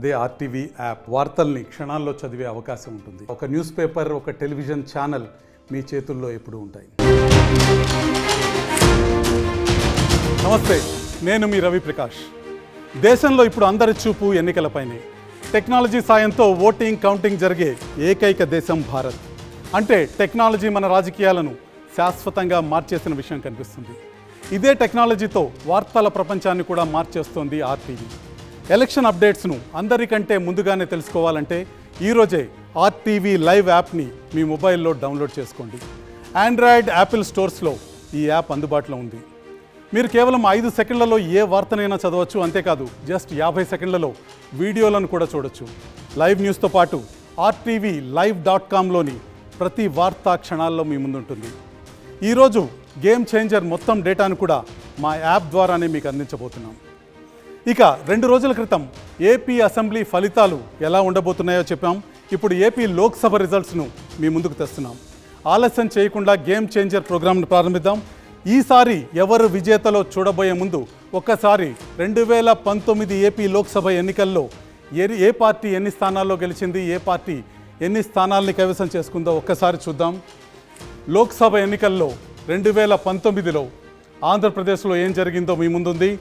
అదే RTV app వార్తల్ని క్షణాల్లో చదివే అవకాశం ఉంటుంది. ఒక న్యూస్ పేపర్, ఒక టెలివిజన్ ఛానల్ మీ చేతుల్లో ఎప్పుడూ ఉంటాయి. నమస్తే, నేను మీ రవి ప్రకాష్. దేశంలో ఇప్పుడు అందరి చూపు ఎన్నికలపైనే. టెక్నాలజీ సాయంతో ఓటింగ్, కౌంటింగ్ జరిగే ఏకైక దేశం భారత్. అంటే టెక్నాలజీ మన రాజకీయాలను శాశ్వతంగా మార్చేసిన విషయం కనిపిస్తుంది. ఇదే టెక్నాలజీతో వార్తల ప్రపంచాన్ని కూడా మార్చేస్తోంది ఆర్టీవీ. ఎలక్షన్ అప్డేట్స్ను అందరికంటే ముందుగానే తెలుసుకోవాలంటే ఈరోజే ఆర్టీవీ లైవ్ యాప్ని మీ మొబైల్లో డౌన్లోడ్ చేసుకోండి. ఆండ్రాయిడ్, యాపిల్ స్టోర్స్లో ఈ యాప్ అందుబాటులో ఉంది. మీరు కేవలం 5 సెకండ్లలో ఏ వార్తనైనా చదవచ్చు. అంతేకాదు, జస్ట్ 50 సెకండ్లలో వీడియోలను కూడా చూడొచ్చు. లైవ్ న్యూస్తో పాటు RTV live.comలోని ప్రతి వార్తా క్షణాల్లో మీ ముందుంటుంది. ఈరోజు గేమ్ చేంజర్ మొత్తం డేటాను కూడా మా యాప్ ద్వారానే మీకు అందించబోతున్నాం. ఇక 2 రోజుల క్రితం ఏపీ అసెంబ్లీ ఫలితాలు ఎలా ఉండబోతున్నాయో చెప్పాం. ఇప్పుడు ఏపీ లోక్సభ రిజల్ట్స్ను మీ ముందుకు తెస్తున్నాం. ఆలస్యం చేయకుండా గేమ్ చేంజర్ ప్రోగ్రామ్ను ప్రారంభిద్దాం. ఈసారి ఎవరు విజేతలో చూడబోయే ముందు ఒక్కసారి 2019 ఏపీ లోక్సభ ఎన్నికల్లో ఏ పార్టీ ఎన్ని స్థానాల్లో గెలిచింది, ఏ పార్టీ ఎన్ని స్థానాల్ని కైవసం చేసుకుందో ఒక్కసారి చూద్దాం. లోక్సభ ఎన్నికల్లో 2019లో ఆంధ్రప్రదేశ్లో ఏం జరిగిందో మీ ముందుంది.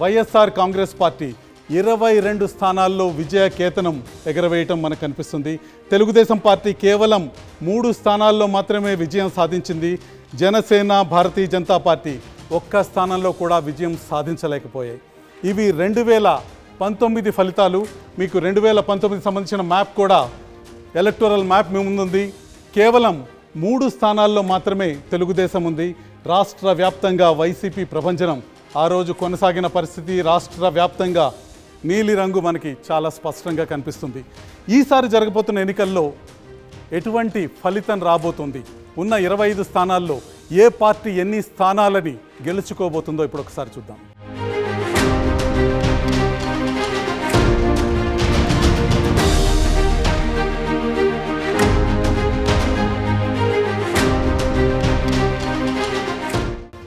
వైఎస్ఆర్ కాంగ్రెస్ పార్టీ 22 స్థానాల్లో విజయ కేతనం ఎగరవేయటం మనకు కనిపిస్తుంది. తెలుగుదేశం పార్టీ కేవలం 3 స్థానాల్లో మాత్రమే విజయం సాధించింది. జనసేన, భారతీయ జనతా పార్టీ ఒక్క స్థానంలో కూడా విజయం సాధించలేకపోయాయి. ఇవి 2019 ఫలితాలు. మీకు 2019 సంబంధించిన మ్యాప్ కూడా, ఎలక్టోరల్ మ్యాప్ మీ ముందుంది. కేవలం 3 స్థానాల్లో మాత్రమే తెలుగుదేశం ఉంది. రాష్ట్ర వ్యాప్తంగా వైసీపీ ప్రభంజనం ఆ రోజు కొనసాగిన పరిస్థితి రాష్ట్ర వ్యాప్తంగా నీలి రంగు మనకి చాలా స్పష్టంగా కనిపిస్తుంది. ఈసారి జరగబోతున్న ఎన్నికల్లో ఎటువంటి ఫలితం రాబోతుంది, ఉన్న 25 స్థానాల్లో ఏ పార్టీ ఎన్ని స్థానాలని గెలుచుకోబోతుందో ఇప్పుడు ఒకసారి చూద్దాం.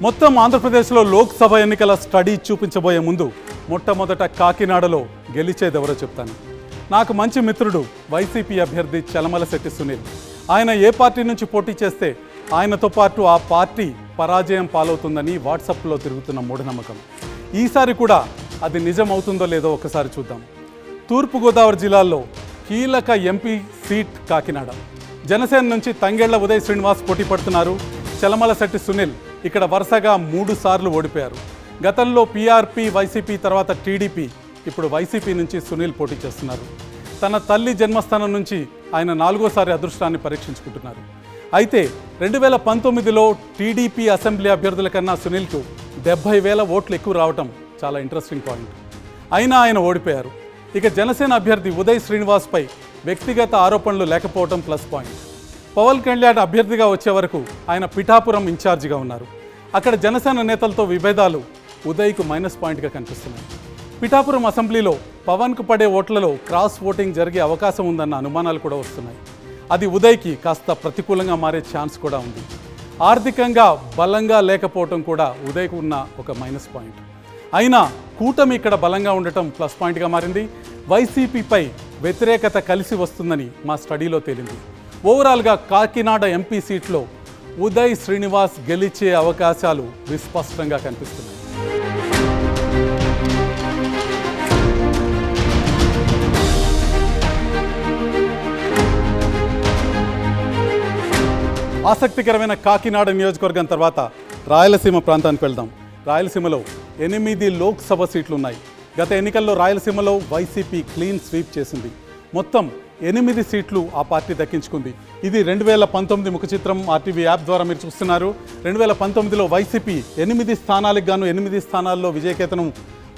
మొత్తం ఆంధ్రప్రదేశ్లో లోక్సభ ఎన్నికల స్టడీ చూపించబోయే ముందు మొట్టమొదట కాకినాడలో గెలిచేదెవరో చెప్తాను. నాకు మంచి మిత్రుడు వైసీపీ అభ్యర్థి చలమలశెట్టి సునీల్. ఆయన ఏ పార్టీ నుంచి పోటీ చేస్తే ఆయనతో పాటు ఆ పార్టీ పరాజయం పాలవుతుందని వాట్సాప్లో తిరుగుతున్న మూఢనమ్మకం. ఈసారి కూడా అది నిజం అవుతుందో లేదో ఒకసారి చూద్దాం. తూర్పుగోదావరి జిల్లాలో కీలక ఎంపీ సీట్ కాకినాడ. జనసేన నుంచి తంగెళ్ల ఉదయ్ శ్రీనివాస్ పోటీ పడుతున్నారు. చలమలశెట్టి సునీల్ ఇక్కడ వరుసగా 3 సార్లు ఓడిపోయారు. గతంలో PRP, వైసీపీ, తర్వాత టీడీపీ, ఇప్పుడు వైసీపీ నుంచి సునీల్ పోటీ చేస్తున్నారు. తన తల్లి జన్మస్థానం నుంచి ఆయన 4వసారి అదృష్టాన్ని పరీక్షించుకుంటున్నారు. అయితే 2019లో టీడీపీ అసెంబ్లీ అభ్యర్థుల కన్నా సునీల్కు 70,000 ఓట్లు ఎక్కువ రావటం చాలా ఇంట్రెస్టింగ్ పాయింట్. అయినా ఆయన ఓడిపోయారు. ఇక జనసేన అభ్యర్థి ఉదయ్ శ్రీనివాస్పై వ్యక్తిగత ఆరోపణలు లేకపోవడం ప్లస్ పాయింట్. పవన్ కళ్యాణ్ అభ్యర్థిగా వచ్చే వరకు ఆయన పిఠాపురం ఇన్ఛార్జిగా ఉన్నారు. అక్కడ జనసేన నేతలతో విభేదాలు ఉదయ్కు మైనస్ పాయింట్గా కనిపిస్తున్నాయి. పిఠాపురం అసెంబ్లీలో పవన్కు పడే ఓట్లలో క్రాస్ ఓటింగ్ జరిగే అవకాశం ఉందన్న అనుమానాలు కూడా వస్తున్నాయి. అది ఉదయ్కి కాస్త ప్రతికూలంగా మారే ఛాన్స్ కూడా ఉంది. ఆర్థికంగా బలంగా లేకపోవటం కూడా ఉదయ్కు ఉన్న ఒక మైనస్ పాయింట్. అయినా కూటమి ఇక్కడ బలంగా ఉండటం ప్లస్ పాయింట్గా మారింది. వైసీపీపై వ్యతిరేకత కలిసి వస్తుందని మా స్టడీలో తేలింది. ఓవరాల్గా కాకినాడ ఎంపీ సీట్లో ఉదయ్ శ్రీనివాస్ గెలిచే అవకాశాలు విస్పష్టంగా కనిపిస్తున్నాయి. ఆసక్తికరమైన కాకినాడ నియోజకవర్గం తర్వాత రాయలసీమ ప్రాంతానికి వెళ్దాం. రాయలసీమలో 8 లోక్సభ సీట్లు ఉన్నాయి. గత ఎన్నికల్లో రాయలసీమలో వైసీపీ క్లీన్ స్వీప్ చేసింది. మొత్తం 8 సీట్లు ఆ పార్టీ దక్కించుకుంది. ఇది 2019 ముఖ చిత్రం RTV యాప్ ద్వారా మీరు చూస్తున్నారు. 2019లో వైసీపీ 8 స్థానాలకు గాను 8 స్థానాల్లో విజయకేతనం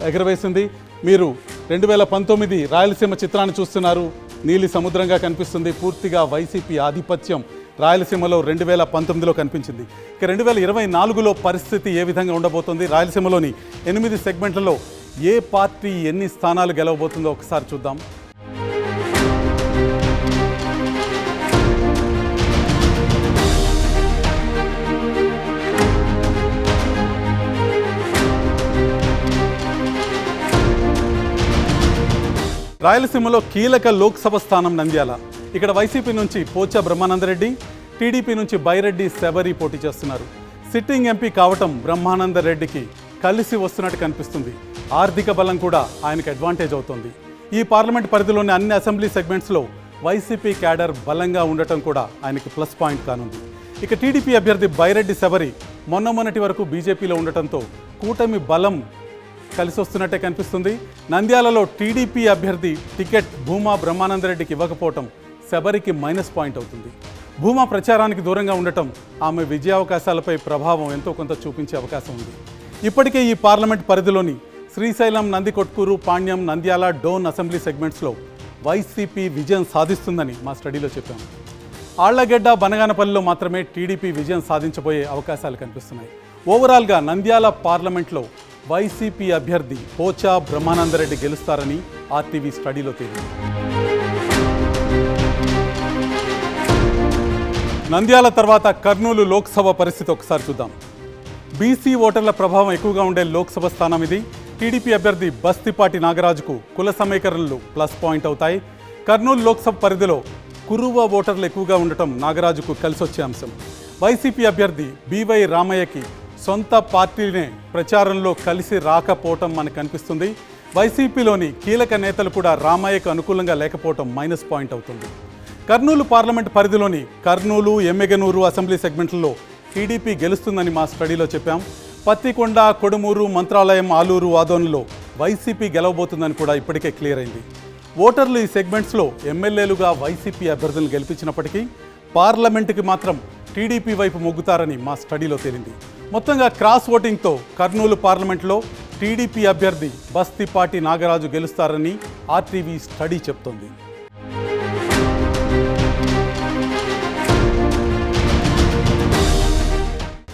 ఎగరవేసింది. మీరు 2019 రాయలసీమ చిత్రాన్ని చూస్తున్నారు. నీలి సముద్రంగా కనిపిస్తుంది. పూర్తిగా వైసీపీ ఆధిపత్యం రాయలసీమలో 2019లో కనిపించింది. ఇక 2024లో పరిస్థితి ఏ విధంగా ఉండబోతుంది, రాయలసీమలోని 8 సెగ్మెంట్లలో ఏ పార్టీ ఎన్ని స్థానాలు గెలవబోతుందో ఒకసారి చూద్దాం. రాయలసీమలో కీలక లోక్సభ స్థానం నంద్యాల. ఇక్కడ వైసీపీ నుంచి పోచా బ్రహ్మానందరెడ్డి, టీడీపీ నుంచి బైరెడ్డి శబరి పోటీ చేస్తున్నారు. సిట్టింగ్ ఎంపీ కావటం బ్రహ్మానందరెడ్డికి కలిసి వస్తున్నట్టు కనిపిస్తుంది. ఆర్థిక బలం కూడా ఆయనకు అడ్వాంటేజ్ అవుతుంది. ఈ పార్లమెంట్ పరిధిలోని అన్ని అసెంబ్లీ సెగ్మెంట్స్లో వైసీపీ క్యాడర్ బలంగా ఉండటం కూడా ఆయనకి ప్లస్ పాయింట్ కానుంది. ఇక టీడీపీ అభ్యర్థి బైరెడ్డి శబరి మొన్నటి వరకు బీజేపీలో ఉండటంతో కూటమి బలం కలిసి వస్తున్నట్టే కనిపిస్తుంది. నంద్యాలలో టీడీపీ అభ్యర్థి టికెట్ భూమా బ్రహ్మానందరెడ్డికి ఇవ్వకపోవటం శబరికి మైనస్ పాయింట్ అవుతుంది. భూమా ప్రచారానికి దూరంగా ఉండటం ఆమె విజయావకాశాలపై ప్రభావం ఎంతో కొంత చూపించే అవకాశం ఉంది. ఇప్పటికే ఈ పార్లమెంట్ పరిధిలోని శ్రీశైలం, నందికొట్కూరు, పాణ్యం, నంద్యాల, డోన్ అసెంబ్లీ సెగ్మెంట్స్లో వైసీపీ విజయం సాధిస్తుందని మా స్టడీలో చెప్పాము. ఆళ్లగడ్డ, బనగానపల్లిలో మాత్రమే టీడీపీ విజయం సాధించబోయే అవకాశాలు కనిపిస్తున్నాయి. ఓవరాల్గా నంద్యాల పార్లమెంట్లో వైసీపీ అభ్యర్థి పోచా బ్రహ్మానందరెడ్డి గెలుస్తారని ఆర్టీవీ స్టడీలో తేలింది. నంద్యాల తర్వాత కర్నూలు లోక్సభ పరిస్థితి ఒకసారి చూద్దాం. బీసీ ఓటర్ల ప్రభావం ఎక్కువగా ఉండే లోక్సభ స్థానం ఇది. టీడీపీ అభ్యర్థి బస్తిపాటి నాగరాజుకు కుల సమీకరణలు ప్లస్ పాయింట్ అవుతాయి. కర్నూలు లోక్సభ పరిధిలో కురువ ఓటర్లు ఎక్కువగా ఉండటం నాగరాజుకు కలిసొచ్చే అంశం. వైసీపీ అభ్యర్థి బీవై రామయ్యకి సొంత పార్టీనే ప్రచారంలో కలిసి రాకపోవటం మనకు కనిపిస్తుంది. వైసీపీలోని కీలక నేతలు కూడా రామయ్యకు అనుకూలంగా లేకపోవటం మైనస్ పాయింట్ అవుతుంది. కర్నూలు పార్లమెంట్ పరిధిలోని కర్నూలు, ఎమ్మెగనూరు అసెంబ్లీ సెగ్మెంట్లలో టీడీపీ గెలుస్తుందని మా స్టడీలో చెప్పాం. పత్తికొండ, కొడుమూరు, మంత్రాలయం, ఆలూరు, ఆదోన్లో వైసీపీ గెలవబోతుందని కూడా ఇప్పటికే క్లియర్ అయింది. ఓటర్లు ఈ సెగ్మెంట్స్లో ఎమ్మెల్యేలుగా వైసీపీ అభ్యర్థులను గెలిపించినప్పటికీ పార్లమెంటుకి మాత్రం టీడీపీ వైపు మొగ్గుతారని మా స్టడీలో తేలింది. మొత్తంగా క్రాస్ ఓటింగ్తో కర్నూలు పార్లమెంట్లో టీడీపీ అభ్యర్థి బస్తిపాటి నాగరాజు గెలుస్తారని ఆర్టీవీ స్టడీ చెప్తోంది.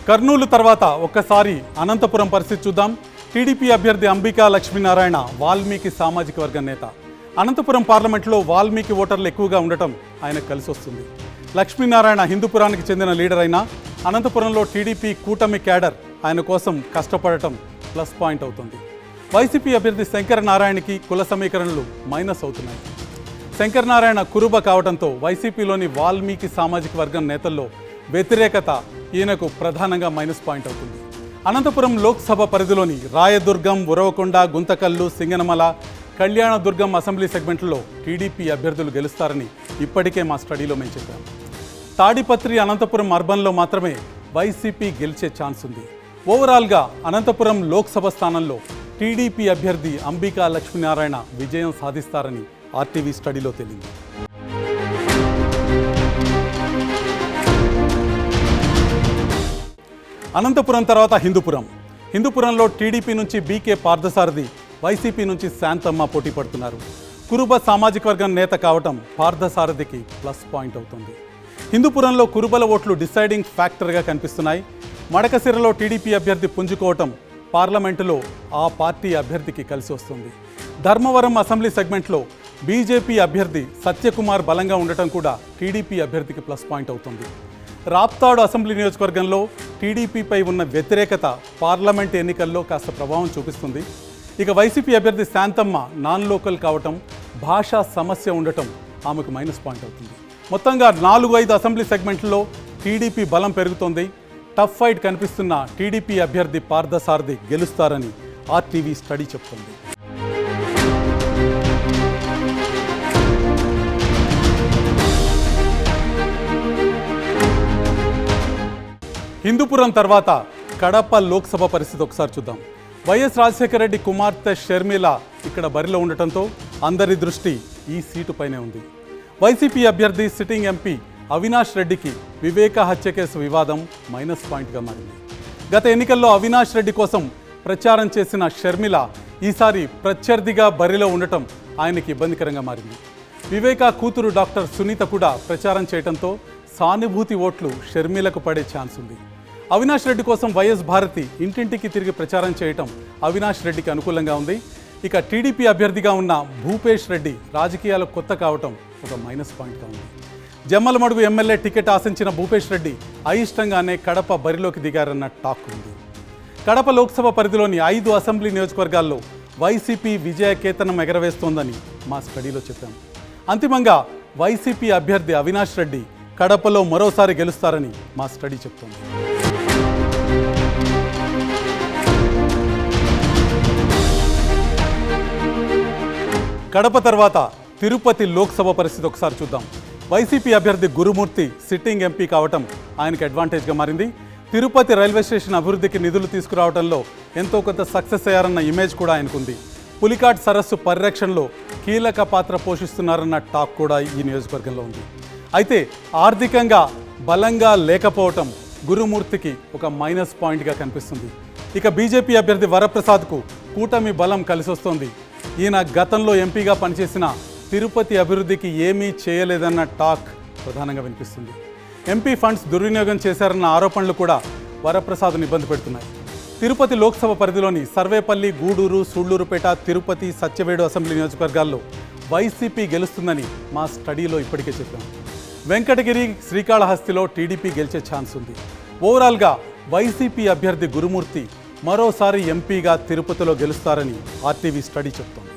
కర్నూలు తర్వాత ఒక్కసారి అనంతపురం పరిస్థితి చూద్దాం. టీడీపీ అభ్యర్థి అంబికా లక్ష్మీనారాయణ వాల్మీకి సామాజిక వర్గ నేత. అనంతపురం పార్లమెంట్లో వాల్మీకి ఓటర్లు ఎక్కువగా ఉండటం ఆయనకు కలిసి వస్తుంది. లక్ష్మీనారాయణ హిందూపురానికి చెందిన లీడర్ అయినా అనంతపురంలో టీడీపీ కూటమి క్యాడర్ ఆయన కోసం కష్టపడటం ప్లస్ పాయింట్ అవుతుంది. వైసీపీ అభ్యర్థి శంకర నారాయణకి కుల సమీకరణలు మైనస్ అవుతున్నాయి. శంకర నారాయణ కురుబ కావడంతో వైసీపీలోని వాల్మీకి సామాజిక వర్గం నేతల్లో వ్యతిరేకత ఈయనకు ప్రధానంగా మైనస్ పాయింట్ అవుతుంది. అనంతపురం లోక్సభ పరిధిలోని రాయదుర్గం, ఉరవకొండ, గుంతకల్లు, సింగనమల, కళ్యాణదుర్గం అసెంబ్లీ సెగ్మెంట్లలో టీడీపీ అభ్యర్థులు గెలుస్తారని ఇప్పటికే మా స్టడీలో మేము చెప్పాము. తాడిపత్రి, అనంతపురం అర్బన్లో మాత్రమే వైసీపీ గెలిచే ఛాన్స్ ఉంది. ఓవరాల్గా అనంతపురం లోక్సభ స్థానంలో టీడీపీ అభ్యర్థి అంబికా లక్ష్మీనారాయణ విజయం సాధిస్తారని ఆర్టీవీ స్టడీలో తేలింది. అనంతపురం తర్వాత హిందూపురంలో టీడీపీ నుంచి బీకే పార్థసారథి, వైసీపీ నుంచి శాంతమ్మ పోటీ పడుతున్నారు. కురుబ సామాజిక వర్గం నేత కావటం పార్థసారథికి ప్లస్ పాయింట్ అవుతుంది. హిందూపురంలో కురుబల ఓట్లు డిసైడింగ్ ఫ్యాక్టర్గా కనిపిస్తున్నాయి. మడకసిరలో టీడీపీ అభ్యర్థి పుంజుకోవటం పార్లమెంటులో ఆ పార్టీ అభ్యర్థికి కలిసి వస్తుంది. ధర్మవరం అసెంబ్లీ సెగ్మెంట్లో బీజేపీ అభ్యర్థి సత్యకుమార్ బలంగా ఉండటం కూడా టీడీపీ అభ్యర్థికి ప్లస్ పాయింట్ అవుతుంది. రాప్తాడు అసెంబ్లీ నియోజకవర్గంలో టీడీపీపై ఉన్న వ్యతిరేకత పార్లమెంట్ ఎన్నికల్లో కాస్త ప్రభావం చూపిస్తుంది. ఇక వైసీపీ అభ్యర్థి శాంతమ్మ నాన్ లోకల్ కావటం, భాషా సమస్య ఉండటం ఆమెకు మైనస్ పాయింట్ అవుతుంది. మొత్తంగా 4-5 అసెంబ్లీ సెగ్మెంట్లో టీడీపీ బలం పెరుగుతోంది. టఫ్ ఫైట్ కనిపిస్తున్న టీడీపీ అభ్యర్థి పార్థసారథి గెలుస్తారని ఆర్టీవీ స్టడీ చెప్తుంది. హిందూపురం తర్వాత కడప లోక్సభ పరిస్థితి ఒకసారి చూద్దాం. వైఎస్ రాజశేఖర రెడ్డి కుమార్తె షర్మిల ఇక్కడ బరిలో ఉండటంతో అందరి దృష్టి ఈ సీటుపైనే ఉంది. వైసీపీ అభ్యర్థి సిట్టింగ్ ఎంపీ అవినాష్ రెడ్డికి వివేక హత్య కేసు వివాదం మైనస్ పాయింట్గా మారింది. గత ఎన్నికల్లో అవినాష్ రెడ్డి కోసం ప్రచారం చేసిన షర్మిల ఈసారి ప్రత్యర్థిగా బరిలో ఉండటం ఆయనకి ఇబ్బందికరంగా మారింది. వివేక కూతురు డాక్టర్ సునీత కూడా ప్రచారం చేయడంతో సానుభూతి ఓట్లు షర్మిలకు పడే ఛాన్స్ ఉంది. అవినాష్ రెడ్డి కోసం వైఎస్ భారతి ఇంటింటికి తిరిగి ప్రచారం చేయటం అవినాష్ రెడ్డికి అనుకూలంగా ఉంది. ఇక టీడీపీ అభ్యర్థిగా ఉన్న భూపేష్ రెడ్డి రాజకీయాలకు కొత్త కావటం ఒక మైనస్ పాయింట్గా ఉంది. జమ్మలమడుగు ఎమ్మెల్యే టికెట్ ఆశించిన భూపేష్ రెడ్డి అయిష్టంగానే కడప బరిలోకి దిగారన్న టాక్ ఉంది. కడప లోక్సభ పరిధిలోని 5 అసెంబ్లీ నియోజకవర్గాల్లో వైసీపీ విజయకేతనం ఎగరవేస్తోందని మా స్టడీలో చెప్పాం. అంతిమంగా వైసీపీ అభ్యర్థి అవినాష్ రెడ్డి కడపలో మరోసారి గెలుస్తారని మా స్టడీ చెప్తోంది. కడప తర్వాత తిరుపతి లోక్సభ పరిస్థితి ఒకసారి చూద్దాం. వైసీపీ అభ్యర్థి గురుమూర్తి సిట్టింగ్ ఎంపీ కావటం ఆయనకు అడ్వాంటేజ్గా మారింది. తిరుపతి రైల్వే స్టేషన్ అభివృద్ధికి నిధులు తీసుకురావడంలో ఎంతో కొంత సక్సెస్ అయ్యారన్న ఇమేజ్ కూడా ఆయనకుంది. పులికాట్ సరస్సు పరిరక్షణలో కీలక పాత్ర పోషిస్తున్నారన్న టాక్ కూడా ఈ నియోజకవర్గంలో ఉంది. అయితే ఆర్థికంగా బలంగా లేకపోవటం గురుమూర్తికి ఒక మైనస్ పాయింట్గా కనిపిస్తుంది. ఇక బీజేపీ అభ్యర్థి వరప్రసాద్కు కూటమి బలం కలిసొస్తోంది. ఈయన గతంలో ఎంపీగా పనిచేసిన తిరుపతి అభివృద్ధికి ఏమీ చేయలేదన్న టాక్ ప్రధానంగా వినిపిస్తుంది. ఎంపీ ఫండ్స్ దుర్వినియోగం చేశారన్న ఆరోపణలు కూడా వరప్రసాద్ను ఇబ్బంది పెడుతున్నాయి. తిరుపతి లోక్సభ పరిధిలోని సర్వేపల్లి, గూడూరు, సూళ్లూరుపేట, తిరుపతి, సత్యవేడు అసెంబ్లీ నియోజకవర్గాల్లో వైసీపీ గెలుస్తుందని మా స్టడీలో ఇప్పటికే చెప్పాం. వెంకటగిరి, శ్రీకాళహస్తిలో టీడీపీ గెలిచే ఛాన్స్ ఉంది. ఓవరాల్గా వైసీపీ అభ్యర్థి గురుమూర్తి మరోసారి ఎంపీగా తిరుపతిలో గెలుస్తారని ఆర్టీవీ స్టడీ చెప్తోంది.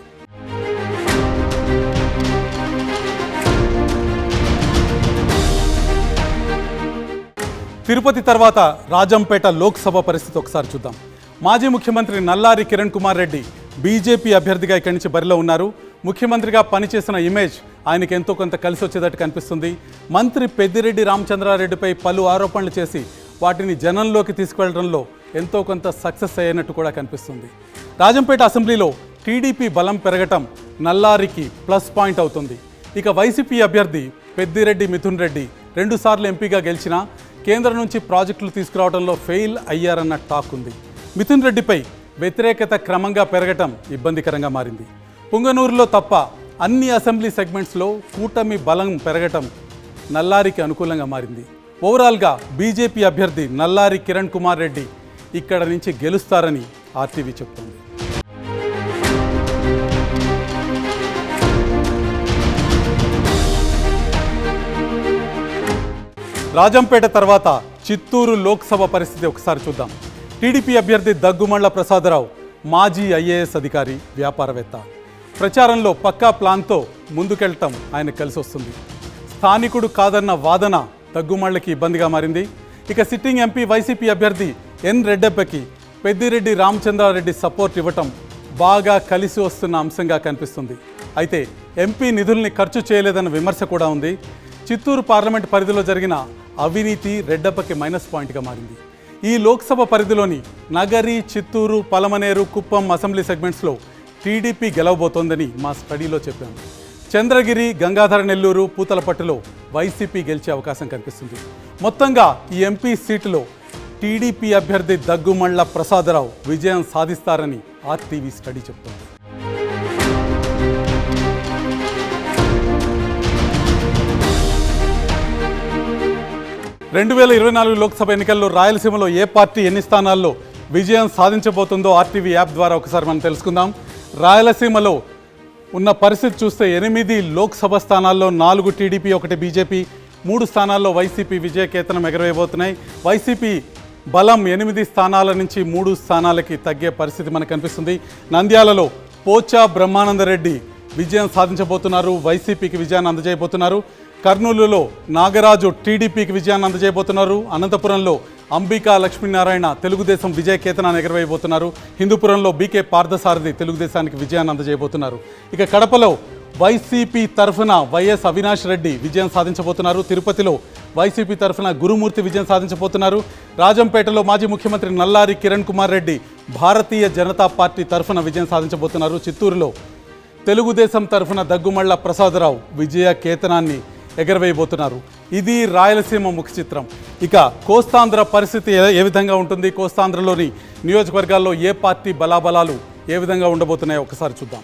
తిరుపతి తర్వాత రాజంపేట లోక్సభ పరిస్థితి ఒకసారి చూద్దాం. మాజీ ముఖ్యమంత్రి నల్లారి కిరణ్ కుమార్ రెడ్డి బీజేపీ అభ్యర్థిగా ఇక్కడి నుంచి బరిలో ఉన్నారు. ముఖ్యమంత్రిగా పనిచేసిన ఇమేజ్ ఆయనకు ఎంతో కొంత కలిసి వచ్చేటట్టు కనిపిస్తుంది. మంత్రి పెద్దిరెడ్డి రామచంద్రారెడ్డిపై పలు ఆరోపణలు చేసి వాటిని జనంలోకి తీసుకువెళ్లడంలో ఎంతో కొంత సక్సెస్ అయ్యేనట్టు కూడా కనిపిస్తుంది. రాజంపేట అసెంబ్లీలో టీడీపీ బలం పెరగటం నల్లారికి ప్లస్ పాయింట్ అవుతుంది. ఇక వైసీపీ అభ్యర్థి పెద్దిరెడ్డి మిథున్ రెడ్డి 2 సార్లు ఎంపీగా గెలిచినా కేంద్రం నుంచి ప్రాజెక్టులు తీసుకురావడంలో ఫెయిల్ అయ్యారన్న టాక్ ఉంది. మిథున్ రెడ్డిపై వ్యతిరేకత క్రమంగా పెరగటం ఇబ్బందికరంగా మారింది. పుంగనూరులో తప్ప అన్ని అసెంబ్లీ సెగ్మెంట్స్లో కూటమి బలం పెరగటం నల్లారికి అనుకూలంగా మారింది. ఓవరాల్గా బీజేపీ అభ్యర్థి నల్లారి కిరణ్ కుమార్ రెడ్డి ఇక్కడ నుంచి గెలుస్తారని ఆర్టీవీ చెప్తోంది. రాజంపేట తర్వాత చిత్తూరు లోక్సభ పరిస్థితి ఒకసారి చూద్దాం. టీడీపీ అభ్యర్థి దగ్గుమళ్ల ప్రసాదరావు మాజీ ఐఏఎస్ అధికారి, వ్యాపారవేత్త. ప్రచారంలో పక్కా ప్లాన్తో ముందుకెళ్లటం ఆయన కలిసి వస్తుంది. స్థానికుడు కాదన్న వాదన దగ్గుమళ్ళకి ఇబ్బందిగా మారింది. ఇక సిట్టింగ్ ఎంపీ వైసీపీ అభ్యర్థి ఎన్ రెడ్డప్పకి పెద్దిరెడ్డి రామచంద్రారెడ్డి సపోర్ట్ ఇవ్వటం బాగా కలిసి వస్తున్న అంశంగా కనిపిస్తుంది. అయితే ఎంపీ నిధుల్ని ఖర్చు చేయలేదన్న విమర్శ కూడా ఉంది. చిత్తూరు పార్లమెంట్ పరిధిలో జరిగిన అవినీతి రెడ్డప్పకి మైనస్ పాయింట్గా మారింది. ఈ లోక్సభ పరిధిలోని నగరి, చిత్తూరు, పలమనేరు, కుప్పం అసెంబ్లీ సెగ్మెంట్స్లో టీడీపీ గెలవబోతోందని మా స్టడీలో చెప్పాము. చంద్రగిరి, గంగాధర నెల్లూరు, పూతలపట్టులో వైసీపీ గెలిచే అవకాశం కనిపిస్తుంది. మొత్తంగా ఈ ఎంపీ సీటులో టీడీపీ అభ్యర్థి దగ్గుమళ్ల ప్రసాదరావు విజయం సాధిస్తారని ఆర్టీవీ స్టడీ చెప్తోంది. రెండు 2024 లోక్సభ ఎన్నికల్లో రాయలసీమలో ఏ పార్టీ ఎన్ని స్థానాల్లో విజయం సాధించబోతుందో ఆర్టీవీ యాప్ ద్వారా ఒకసారి మనం తెలుసుకుందాం. రాయలసీమలో ఉన్న పరిస్థితి చూస్తే 8 లోక్సభ స్థానాల్లో 4 టీడీపీ, 1 బీజేపీ, 3 స్థానాల్లో వైసీపీ విజయకేతనం ఎగరవేయబోతున్నాయి. వైసీపీ బలం 8 స్థానాల నుంచి 3 స్థానాలకి తగ్గే పరిస్థితి మనకు కనిపిస్తుంది. నంద్యాలలో పోచా బ్రహ్మానందరెడ్డి విజయం సాధించబోతున్నారు, వైసీపీకి విజయాన్ని అందజేయబోతున్నారు. కర్నూలులో నాగరాజు టీడీపీకి విజయాన్ని అందజేయబోతున్నారు. అనంతపురంలో అంబికా లక్ష్మీనారాయణ తెలుగుదేశం విజయకేతనాన్ని ఎగరవేయబోతున్నారు. హిందూపురంలో బీకే పార్థసారథి తెలుగుదేశానికి విజయాన్ని అందజేయబోతున్నారు. ఇక కడపలో వైసీపీ తరఫున వైఎస్ అవినాష్ రెడ్డి విజయం సాధించబోతున్నారు. తిరుపతిలో వైసీపీ తరఫున గురుమూర్తి విజయం సాధించబోతున్నారు. రాజంపేటలో మాజీ ముఖ్యమంత్రి నల్లారి కిరణ్ కుమార్ రెడ్డి భారతీయ జనతా పార్టీ తరఫున విజయం సాధించబోతున్నారు. చిత్తూరులో తెలుగుదేశం తరఫున దగ్గుమళ్ల ప్రసాదరావు విజయ కేతనాన్ని ఎగరవేయబోతున్నారు. ఇది రాయలసీమ ముఖ చిత్రం. ఇక కోస్తాంధ్ర పరిస్థితి ఏ విధంగా ఉంటుంది, కోస్తాంధ్రలోని నియోజకవర్గాల్లో ఏ పార్టీ బలాబలాలు ఏ విధంగా ఉండబోతున్నాయో ఒకసారి చూద్దాం.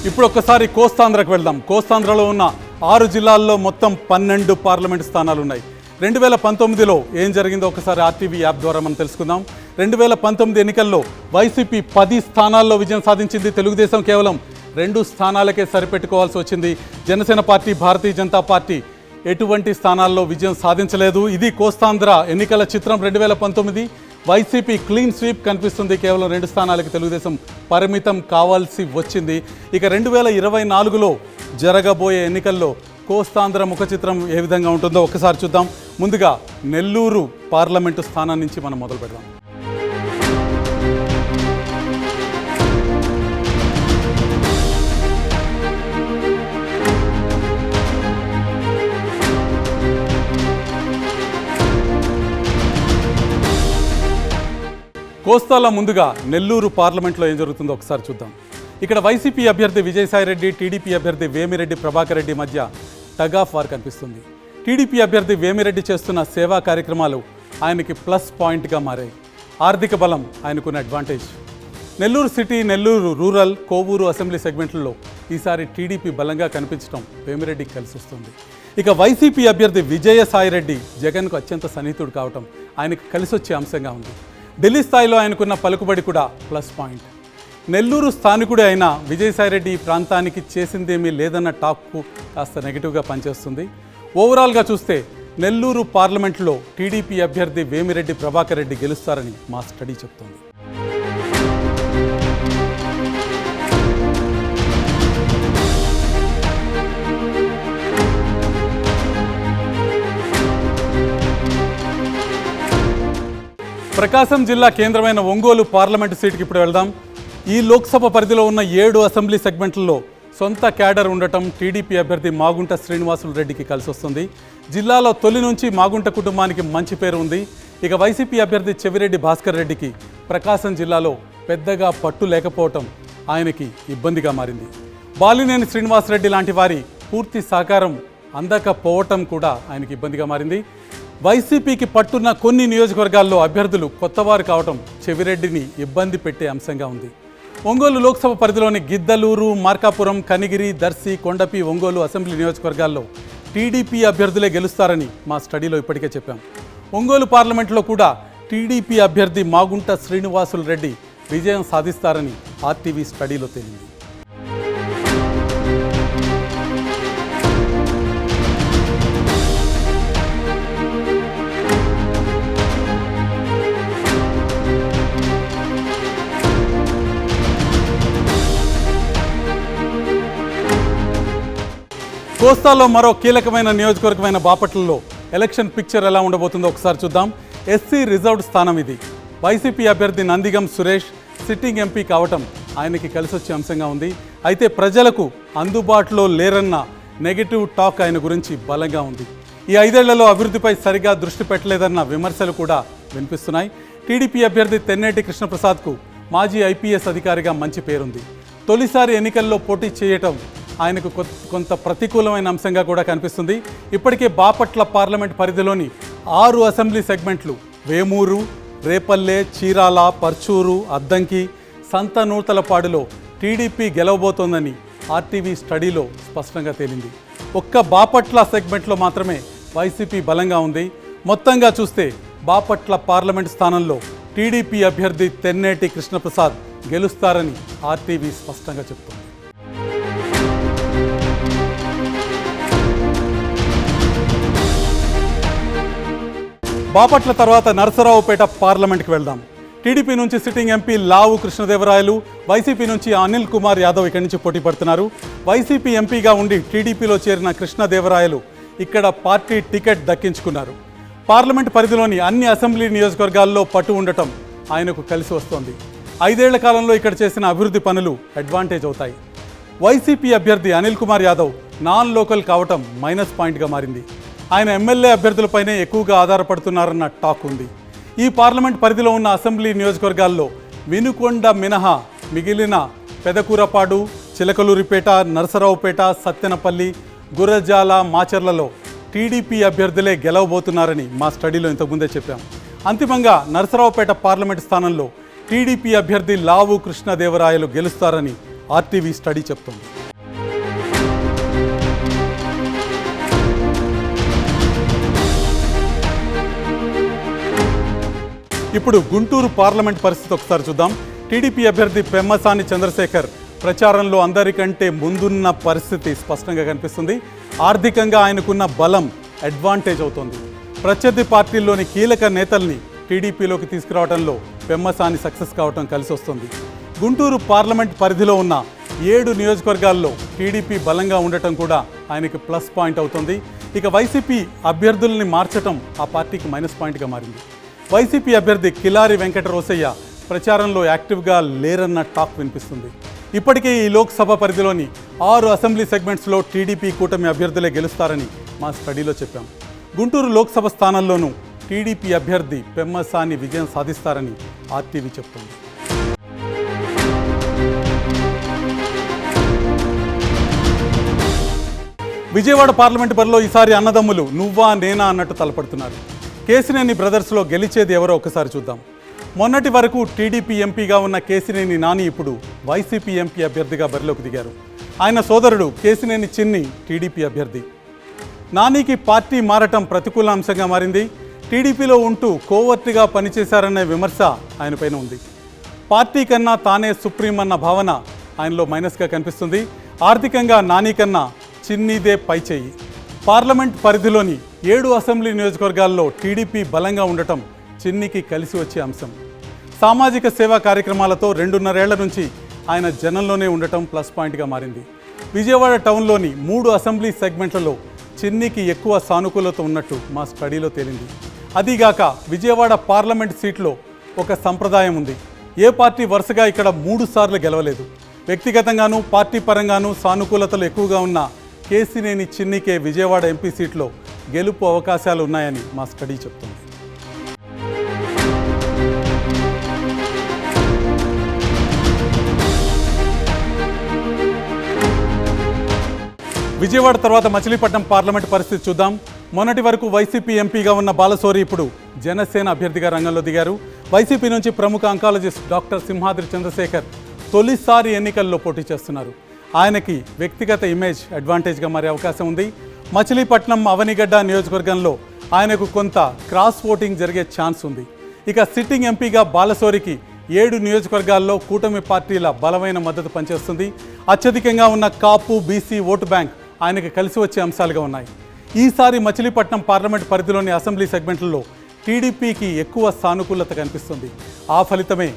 ఇప్పుడు ఒక్కసారి కోస్తాంధ్రకు వెళ్దాం. కోస్తాంధ్రలో ఉన్న 6 జిల్లాల్లో మొత్తం 12 పార్లమెంటు స్థానాలు ఉన్నాయి. 2019లో ఏం జరిగిందో ఒకసారి ఆర్టీవీ యాప్ ద్వారా మనం తెలుసుకుందాం. 2019 ఎన్నికల్లో వైసీపీ 10 స్థానాల్లో విజయం సాధించింది. తెలుగుదేశం కేవలం 2 స్థానాలకే సరిపెట్టుకోవాల్సి వచ్చింది. జనసేన పార్టీ, భారతీయ జనతా పార్టీ ఎటువంటి స్థానాల్లో విజయం సాధించలేదు. ఇది కోస్తాంధ్ర ఎన్నికల చిత్రం 2019. వైసీపీ క్లీన్ స్వీప్ కనిపిస్తుంది. కేవలం 2 స్థానాలకు తెలుగుదేశం పరిమితం కావాల్సి వచ్చింది. ఇక 2024లో జరగబోయే ఎన్నికల్లో కోస్తాంధ్ర ముఖ చిత్రం ఏ విధంగా ఉంటుందో ఒక్కసారి చూద్దాం. ముందుగా నెల్లూరు పార్లమెంటు స్థానం నుంచి మనం మొదలు పెడదాం. కోస్తాలో ముందుగా నెల్లూరు పార్లమెంట్లో ఏం జరుగుతుందో ఒకసారి చూద్దాం. ఇక్కడ వైసీపీ అభ్యర్థి విజయసాయిరెడ్డి, టీడీపీ అభ్యర్థి వేమిరెడ్డి ప్రభాకర్ రెడ్డి మధ్య టగ్ ఆఫ్ వార్ కనిపిస్తుంది. టీడీపీ అభ్యర్థి వేమిరెడ్డి చేస్తున్న సేవా కార్యక్రమాలు ఆయనకి ప్లస్ పాయింట్గా మారాయి. ఆర్థిక బలం ఆయనకున్న advantage. Nellore city, Nellore rural, Kovur assembly సెగ్మెంట్లలో ఈసారి టీడీపీ బలంగా కనిపించడం వేమిరెడ్డికి కలిసి వస్తుంది. ఇక వైసీపీ అభ్యర్థి విజయసాయిరెడ్డి జగన్కు అత్యంత సన్నిహితుడు కావటం ఆయనకు కలిసి వచ్చే అంశంగా ఉంది. ఢిల్లీ స్థాయిలో ఆయనకున్న పలుకుబడి కూడా ప్లస్ పాయింట్. నెల్లూరు స్థానికుడే అయిన విజయసాయిరెడ్డి ఈ ప్రాంతానికి చేసిందేమీ లేదన్న టాక్కు కాస్త నెగిటివ్గా పనిచేస్తుంది. ఓవరాల్గా చూస్తే నెల్లూరు పార్లమెంట్లో టీడీపీ అభ్యర్థి వేమిరెడ్డి ప్రభాకర్ రెడ్డి గెలుస్తారని మా స్టడీ చెప్తోంది. ప్రకాశం జిల్లా కేంద్రమైన ఒంగోలు పార్లమెంటు సీటుకి ఇప్పుడు వెళ్దాం. ఈ లోక్సభ పరిధిలో ఉన్న 7 అసెంబ్లీ సెగ్మెంట్లలో సొంత క్యాడర్ ఉండటం టీడీపీ అభ్యర్థి మాగుంట శ్రీనివాసులు రెడ్డికి కలిసి వస్తుంది. జిల్లాలో తొలి నుంచి మాగుంట కుటుంబానికి మంచి పేరు ఉంది. ఇక వైసీపీ అభ్యర్థి చెవిరెడ్డి భాస్కర్ రెడ్డికి ప్రకాశం జిల్లాలో పెద్దగా పట్టు లేకపోవటం ఆయనకి ఇబ్బందిగా మారింది. బాలినేని శ్రీనివాసరెడ్డి లాంటి వారి పూర్తి సహకారం అందకపోవటం కూడా ఆయనకి ఇబ్బందిగా మారింది. వైసీపీకి పట్టున్న కొన్ని నియోజకవర్గాల్లో అభ్యర్థులు కొత్తవారు కావటం చెవిరెడ్డిని ఇబ్బంది పెట్టే అంశంగా ఉంది. ఒంగోలు లోక్సభ పరిధిలోని గిద్దలూరు, మార్కాపురం, కనిగిరి, దర్శి, కొండపి, ఒంగోలు అసెంబ్లీ నియోజకవర్గాల్లో టీడీపీ అభ్యర్థులే గెలుస్తారని మా స్టడీలో ఇప్పటికే చెప్పాం. ఒంగోలు పార్లమెంట్లో కూడా టీడీపీ అభ్యర్థి మాగుంట శ్రీనివాసులు రెడ్డి విజయం సాధిస్తారని ఆర్టీవీ స్టడీలో తేలింది. కోస్తాలో మరో కీలకమైన నియోజకవర్గమైన బాపట్లలో ఎలక్షన్ పిక్చర్ ఎలా ఉండబోతుందో ఒకసారి చూద్దాం. ఎస్సీ రిజర్వ్డ్ స్థానం ఇది. వైసీపీ అభ్యర్థి నందిగం సురేష్ సిట్టింగ్ ఎంపీ కావటం ఆయనకి కలిసి వచ్చే అంశంగా ఉంది. అయితే ప్రజలకు అందుబాటులో లేరన్న నెగిటివ్ టాక్ ఆయన గురించి బలంగా ఉంది. ఈ 5 ఏళ్లలో అభివృద్ధిపై సరిగా దృష్టి పెట్టలేదన్న విమర్శలు కూడా వినిపిస్తున్నాయి. టీడీపీ అభ్యర్థి తెన్నేటి కృష్ణప్రసాద్కు మాజీ ఐపీఎస్ అధికారిగా మంచి పేరుంది. తొలిసారి ఎన్నికల్లో పోటీ చేయటం ఆయనకు కొంత ప్రతికూలమైన అంశంగా కూడా కనిపిస్తుంది. ఇప్పటికే బాపట్ల పార్లమెంట్ పరిధిలోని 6 అసెంబ్లీ సెగ్మెంట్లు వేమూరు, రేపల్లె, చీరాల, పర్చూరు, అద్దంకి, సంతనూతలపాడులో టీడీపీ గెలవబోతోందని ఆర్టీవీ స్టడీలో స్పష్టంగా తేలింది. ఒక్క బాపట్ల సెగ్మెంట్లో మాత్రమే వైసీపీ బలంగా ఉంది. మొత్తంగా చూస్తే బాపట్ల పార్లమెంట్ స్థానంలో టీడీపీ అభ్యర్థి తెన్నేటి కృష్ణప్రసాద్ గెలుస్తారని ఆర్టీవీ స్పష్టంగా చెప్తోంది. బాపట్ల తర్వాత నరసరావుపేట పార్లమెంట్కి వెళ్దాం. టీడీపీ నుంచి సిట్టింగ్ ఎంపీ లావు కృష్ణదేవరాయలు, వైసీపీ నుంచి అనిల్ కుమార్ యాదవ్ ఇక్కడి నుంచి పోటీ పడుతున్నారు. వైసీపీ ఎంపీగా ఉండి టీడీపీలో చేరిన కృష్ణదేవరాయలు ఇక్కడ పార్టీ టికెట్ దక్కించుకున్నారు. పార్లమెంట్ పరిధిలోని అన్ని అసెంబ్లీ నియోజకవర్గాల్లో పట్టు ఉండటం ఆయనకు కలిసి వస్తోంది. 5 ఏళ్ల కాలంలో ఇక్కడ చేసిన అభివృద్ధి పనులు అడ్వాంటేజ్ అవుతాయి. వైసీపీ అభ్యర్థి అనిల్ కుమార్ యాదవ్ నాన్ లోకల్ కావటం మైనస్ పాయింట్గా మారింది. ఆయన ఎమ్మెల్యే అభ్యర్థులపైనే ఎక్కువగా ఆధారపడుతున్నారన్న టాక్ ఉంది. ఈ పార్లమెంట్ పరిధిలో ఉన్న అసెంబ్లీ నియోజకవర్గాల్లో వినుకొండ మినహా మిగిలిన పెదకూరపాడు, చిలకలూరిపేట, నరసరావుపేట, సత్తెనపల్లి, గురజాల, మాచర్లలో టీడీపీ అభ్యర్థులే గెలవబోతున్నారని మా స్టడీలో ఇంతకుముందే చెప్పాం. అంతిమంగా నరసరావుపేట పార్లమెంట్ స్థానంలో టీడీపీ అభ్యర్థి లావు కృష్ణదేవరాయలు గెలుస్తారని ఆర్టీవీ స్టడీ చెప్తోంది. ఇప్పుడు గుంటూరు పార్లమెంట్ పరిస్థితి ఒకసారి చూద్దాం. టీడీపీ అభ్యర్థి పెమ్మసాని చంద్రశేఖర్ ప్రచారంలో అందరికంటే ముందున్న పరిస్థితి స్పష్టంగా కనిపిస్తుంది. ఆర్థికంగా ఆయనకున్న బలం అడ్వాంటేజ్ అవుతోంది. ప్రత్యర్థి పార్టీల్లోని కీలక నేతల్ని టీడీపీలోకి తీసుకురావడంలో పెమ్మసాని సక్సెస్ కావడం కలిసి వస్తుంది. గుంటూరు పార్లమెంట్ పరిధిలో ఉన్న 7 నియోజకవర్గాల్లో టీడీపీ బలంగా ఉండటం కూడా ఆయనకి ప్లస్ పాయింట్ అవుతుంది. ఇక వైసీపీ అభ్యర్థుల్ని మార్చడం ఆ పార్టీకి మైనస్ పాయింట్గా మారింది. వైసీపీ అభ్యర్థి కిలారి వెంకట రోసయ్య ప్రచారంలో యాక్టివ్గా లేరన్న టాక్ వినిపిస్తుంది. ఇప్పటికే ఈ లోక్సభ పరిధిలోని 6 అసెంబ్లీ సెగ్మెంట్స్లో టీడీపీ కూటమి అభ్యర్థులే గెలుస్తారని మా స్టడీలో చెప్పాం. గుంటూరు లోక్సభ స్థానంలోనూ టీడీపీ అభ్యర్థి పెమ్మసాని విజయం సాధిస్తారని ఆర్టీవీ చెప్తోంది. విజయవాడ పార్లమెంటు బరిలో ఈసారి అన్నదమ్ములు నువ్వా నేనా అన్నట్టు తలపడుతున్నారు. కేసినేని బ్రదర్స్లో గెలిచేది ఎవరో ఒకసారి చూద్దాం. మొన్నటి వరకు టీడీపీ ఎంపీగా ఉన్న కేసినేని నాని ఇప్పుడు వైసీపీ ఎంపీ అభ్యర్థిగా బరిలోకి దిగారు. ఆయన సోదరుడు కేసినేని చిన్ని టీడీపీ అభ్యర్థి. నానికి పార్టీ మారటం ప్రతికూల అంశంగా మారింది. టీడీపీలో ఉంటూ కోవర్ట్గా పనిచేశారనే విమర్శ ఆయనపైన ఉంది. పార్టీ కన్నా తానే సుప్రీం అన్న భావన ఆయనలో మైనస్గా కనిపిస్తుంది. ఆర్థికంగా నాని కన్నా చిన్నీదే పైచేయి. పార్లమెంట్ పరిధిలోని 7 అసెంబ్లీ నియోజకవర్గాల్లో టీడీపీ బలంగా ఉండటం చిన్నికి కలిసి వచ్చే అంశం. సామాజిక సేవా కార్యక్రమాలతో 2.5 ఏళ్ల నుంచి ఆయన జనంలోనే ఉండటం ప్లస్ పాయింట్గా మారింది. విజయవాడ టౌన్లోని 3 అసెంబ్లీ సెగ్మెంట్లలో చిన్నికి ఎక్కువ సానుకూలత ఉన్నట్టు మా స్టడీలో తేలింది. అదీగాక విజయవాడ పార్లమెంట్ సీట్లో ఒక సంప్రదాయం ఉంది. ఏ పార్టీ వరుసగా ఇక్కడ 3 సార్లు గెలవలేదు. వ్యక్తిగతంగానూ పార్టీ పరంగానూ సానుకూలతలు ఎక్కువగా ఉన్న కేసినేని చిన్నికే విజయవాడ ఎంపీ సీట్లో గెలుపు అవకాశాలు ఉన్నాయని మా స్టడీ చెప్తుంది. విజయవాడ తర్వాత మచిలీపట్నం పార్లమెంట్ పరిస్థితి చూద్దాం. మొన్నటి వరకు వైసీపీ ఎంపీగా ఉన్న బాలశౌరి ఇప్పుడు జనసేన అభ్యర్థిగా రంగంలో దిగారు. వైసీపీ నుంచి ప్రముఖ అంకాలజిస్ట్ డాక్టర్ సింహాద్రి చంద్రశేఖర్ తొలిసారి ఎన్నికల్లో పోటీ చేస్తున్నారు. ఆయనకి వ్యక్తిగత ఇమేజ్ అడ్వాంటేజ్గా మారే అవకాశం ఉంది. మచిలీపట్నం అవనిగడ్డ నియోజకవర్గంలో ఆయనకు కొంత క్రాస్ ఓటింగ్ జరిగే ఛాన్స్ ఉంది. ఇక సిట్టింగ్ ఎంపీగా బాలశౌరికి 7 నియోజకవర్గాల్లో కూటమి పార్టీల బలమైన మద్దతు పనిచేస్తుంది. అత్యధికంగా ఉన్న కాపు బీసీ ఓటు బ్యాంక్ ఆయనకు కలిసి వచ్చే అంశాలుగా ఉన్నాయి. ఈసారి మచిలీపట్నం పార్లమెంట్ పరిధిలోని అసెంబ్లీ సెగ్మెంట్లలో టీడీపీకి ఎక్కువ సానుకూలత కనిపిస్తుంది. ఆ ఫలితమే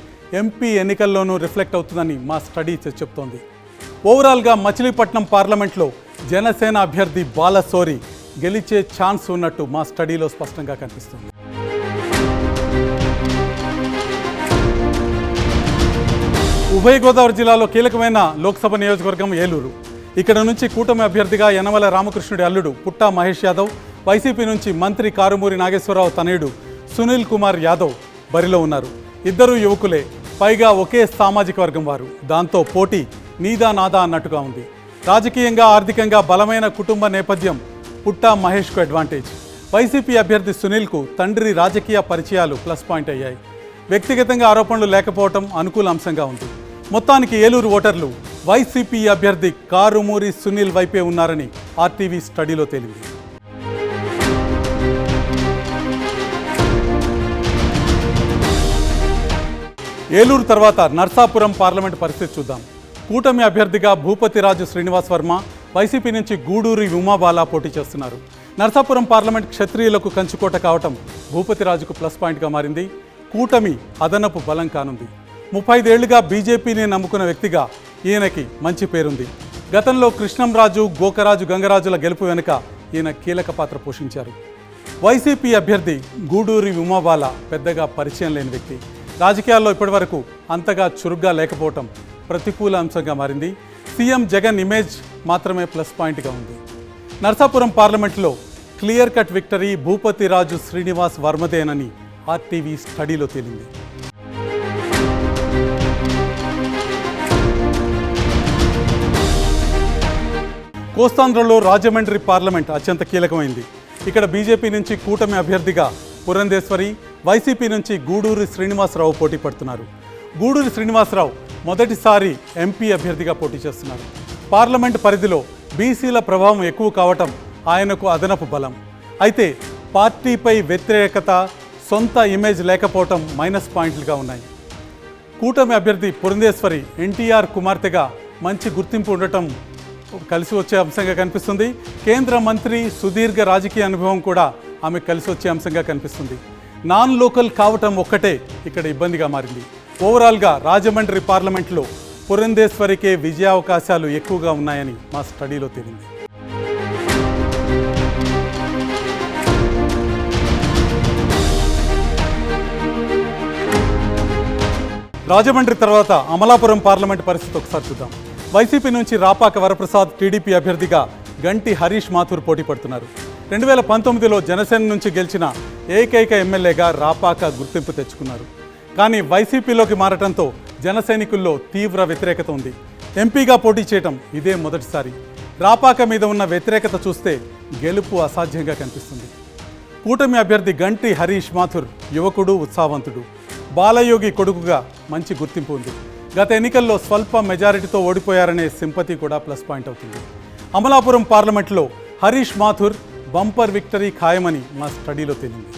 ఎంపీ ఎన్నికల్లోనూ రిఫ్లెక్ట్ అవుతుందని మా స్టడీ చెప్తోంది. ఓవరాల్గా మచిలీపట్నం పార్లమెంట్లో జనసేన అభ్యర్థి బాలశౌరి గెలిచే ఛాన్స్ ఉన్నట్టు మా స్టడీలో స్పష్టంగా కనిపిస్తుంది. ఉభయ గోదావరి జిల్లాలో కీలకమైన లోక్సభ నియోజకవర్గం ఏలూరు. ఇక్కడ నుంచి కూటమి అభ్యర్థిగా యనమల రామకృష్ణుడి అల్లుడు పుట్టా మహేష్ యాదవ్, వైసీపీ నుంచి మంత్రి కారుమూరి నాగేశ్వరరావు తనయుడు సునీల్ కుమార్ యాదవ్ బరిలో ఉన్నారు. ఇద్దరు యువకులే, పైగా ఒకే సామాజిక వర్గం వారు. దాంతో పోటీ నీదా నాదా అన్నట్టుగా ఉంది. రాజకీయంగా ఆర్థికంగా బలమైన కుటుంబ నేపథ్యం పుట్టా మహేష్కు అడ్వాంటేజ్. వైసీపీ అభ్యర్థి సునీల్కు తండ్రి రాజకీయ పరిచయాలు ప్లస్ పాయింట్ అయ్యాయి. వ్యక్తిగతంగా ఆరోపణలు లేకపోవడం అనుకూల అంశంగా ఉంది. మొత్తానికి ఏలూరు ఓటర్లు వైసీపీ అభ్యర్థి కారుమూరి సునీల్ వైపే ఉన్నారని ఆర్టీవీ స్టడీలో తేలింది. ఏలూరు తర్వాత నర్సాపురం పార్లమెంట్ పరిస్థితి చూద్దాం. కూటమి అభ్యర్థిగా భూపతిరాజు శ్రీనివాస్ వర్మ, వైసీపీ నుంచి గూడూరి ఉమాబాల పోటీ చేస్తున్నారు. నర్సాపురం పార్లమెంట్ క్షత్రియులకు కంచుకోట కావటం భూపతిరాజుకు ప్లస్ పాయింట్గా మారింది. కూటమి అదనపు బలం కానుంది. 35 ఏళ్లుగా బీజేపీని నమ్ముకున్న వ్యక్తిగా ఈయనకి మంచి పేరుంది. గతంలో కృష్ణంరాజు, గోకరాజు, గంగరాజుల గెలుపు వెనుక ఈయన కీలక పాత్ర పోషించారు. వైసీపీ అభ్యర్థి గూడూరి ఉమాబాల పెద్దగా పరిచయం లేని వ్యక్తి. రాజకీయాల్లో ఇప్పటివరకు అంతగా చురుగ్గా లేకపోవటం ప్రతికూల అంశంగా మారింది. సీఎం జగన్ ఇమేజ్ మాత్రమే ప్లస్ పాయింట్గా ఉంది. నర్సాపురం పార్లమెంట్లో clear cut victory Bhupathiraju Srinivas వర్మదేనని ఆర్టీవీ స్టడీలో తేలింది. కోస్తాంధ్రలో రాజమండ్రి పార్లమెంట్ అత్యంత కీలకమైంది. ఇక్కడ బీజేపీ నుంచి కూటమి అభ్యర్థిగా పురంధేశ్వరి, వైసీపీ నుంచి గూడూరి శ్రీనివాసరావు పోటీ పడుతున్నారు. గూడూరి శ్రీనివాసరావు మొదటిసారి ఎంపీ అభ్యర్థిగా పోటీ చేస్తున్నారు. పార్లమెంట్ పరిధిలో బీసీల ప్రభావం ఎక్కువ కావటం ఆయనకు అదనపు బలం. అయితే పార్టీపై వ్యతిరేకత, సొంత ఇమేజ్ లేకపోవటం మైనస్ పాయింట్లుగా ఉన్నాయి. కూటమి అభ్యర్థి పురంధేశ్వరి ఎన్టీఆర్ కుమార్తెగా మంచి గుర్తింపు ఉండటం కలిసి వచ్చే అంశంగా కనిపిస్తుంది. కేంద్ర మంత్రి సుదీర్ఘ రాజకీయ అనుభవం కూడా ఆమె కలిసి వచ్చే అంశంగా కనిపిస్తుంది. నాన్ లోకల్ కావటం ఒక్కటే ఇక్కడ ఇబ్బందిగా మారింది. ఓవరాల్గా రాజమండ్రి పార్లమెంట్లో పురంధేశ్వరికే విజయావకాశాలు ఎక్కువగా ఉన్నాయని మా స్టడీలో తేలింది. రాజమండ్రి తర్వాత అమలాపురం పార్లమెంట్ పరిస్థితి ఒకసారి చూద్దాం. వైసీపీ నుంచి రాపాక వరప్రసాద్ టీడీపీ అభ్యర్థిగా గంటి హరీష్ మాథూర్ పోటీ పడుతున్నారు. 2019లో జనసేన నుంచి గెలిచిన ఏకైక ఎమ్మెల్యేగా రాపాక గుర్తింపు తెచ్చుకున్నారు. కానీ వైసీపీలోకి మారటంతో జనసైనికుల్లో తీవ్ర వ్యతిరేకత ఉంది. ఎంపీగా పోటీ చేయటం ఇదే మొదటిసారి. రాపాక మీద ఉన్న వ్యతిరేకత చూస్తే గెలుపు అసాధ్యంగా కనిపిస్తుంది. కూటమి అభ్యర్థి గంటి హరీష్ మాథూర్ యువకుడు, ఉత్సాహవంతుడు. బాలయోగి కొడుకుగా మంచి గుర్తింపు ఉంది. గత ఎన్నికల్లో స్వల్ప మెజారిటీతో ఓడిపోయారనే సింపతి కూడా ప్లస్ పాయింట్ అవుతుంది. అమలాపురం పార్లమెంట్లో హరీష్ మాథూర్ బంపర్ విక్టరీ ఖాయమని మా స్టడీలో తేలింది.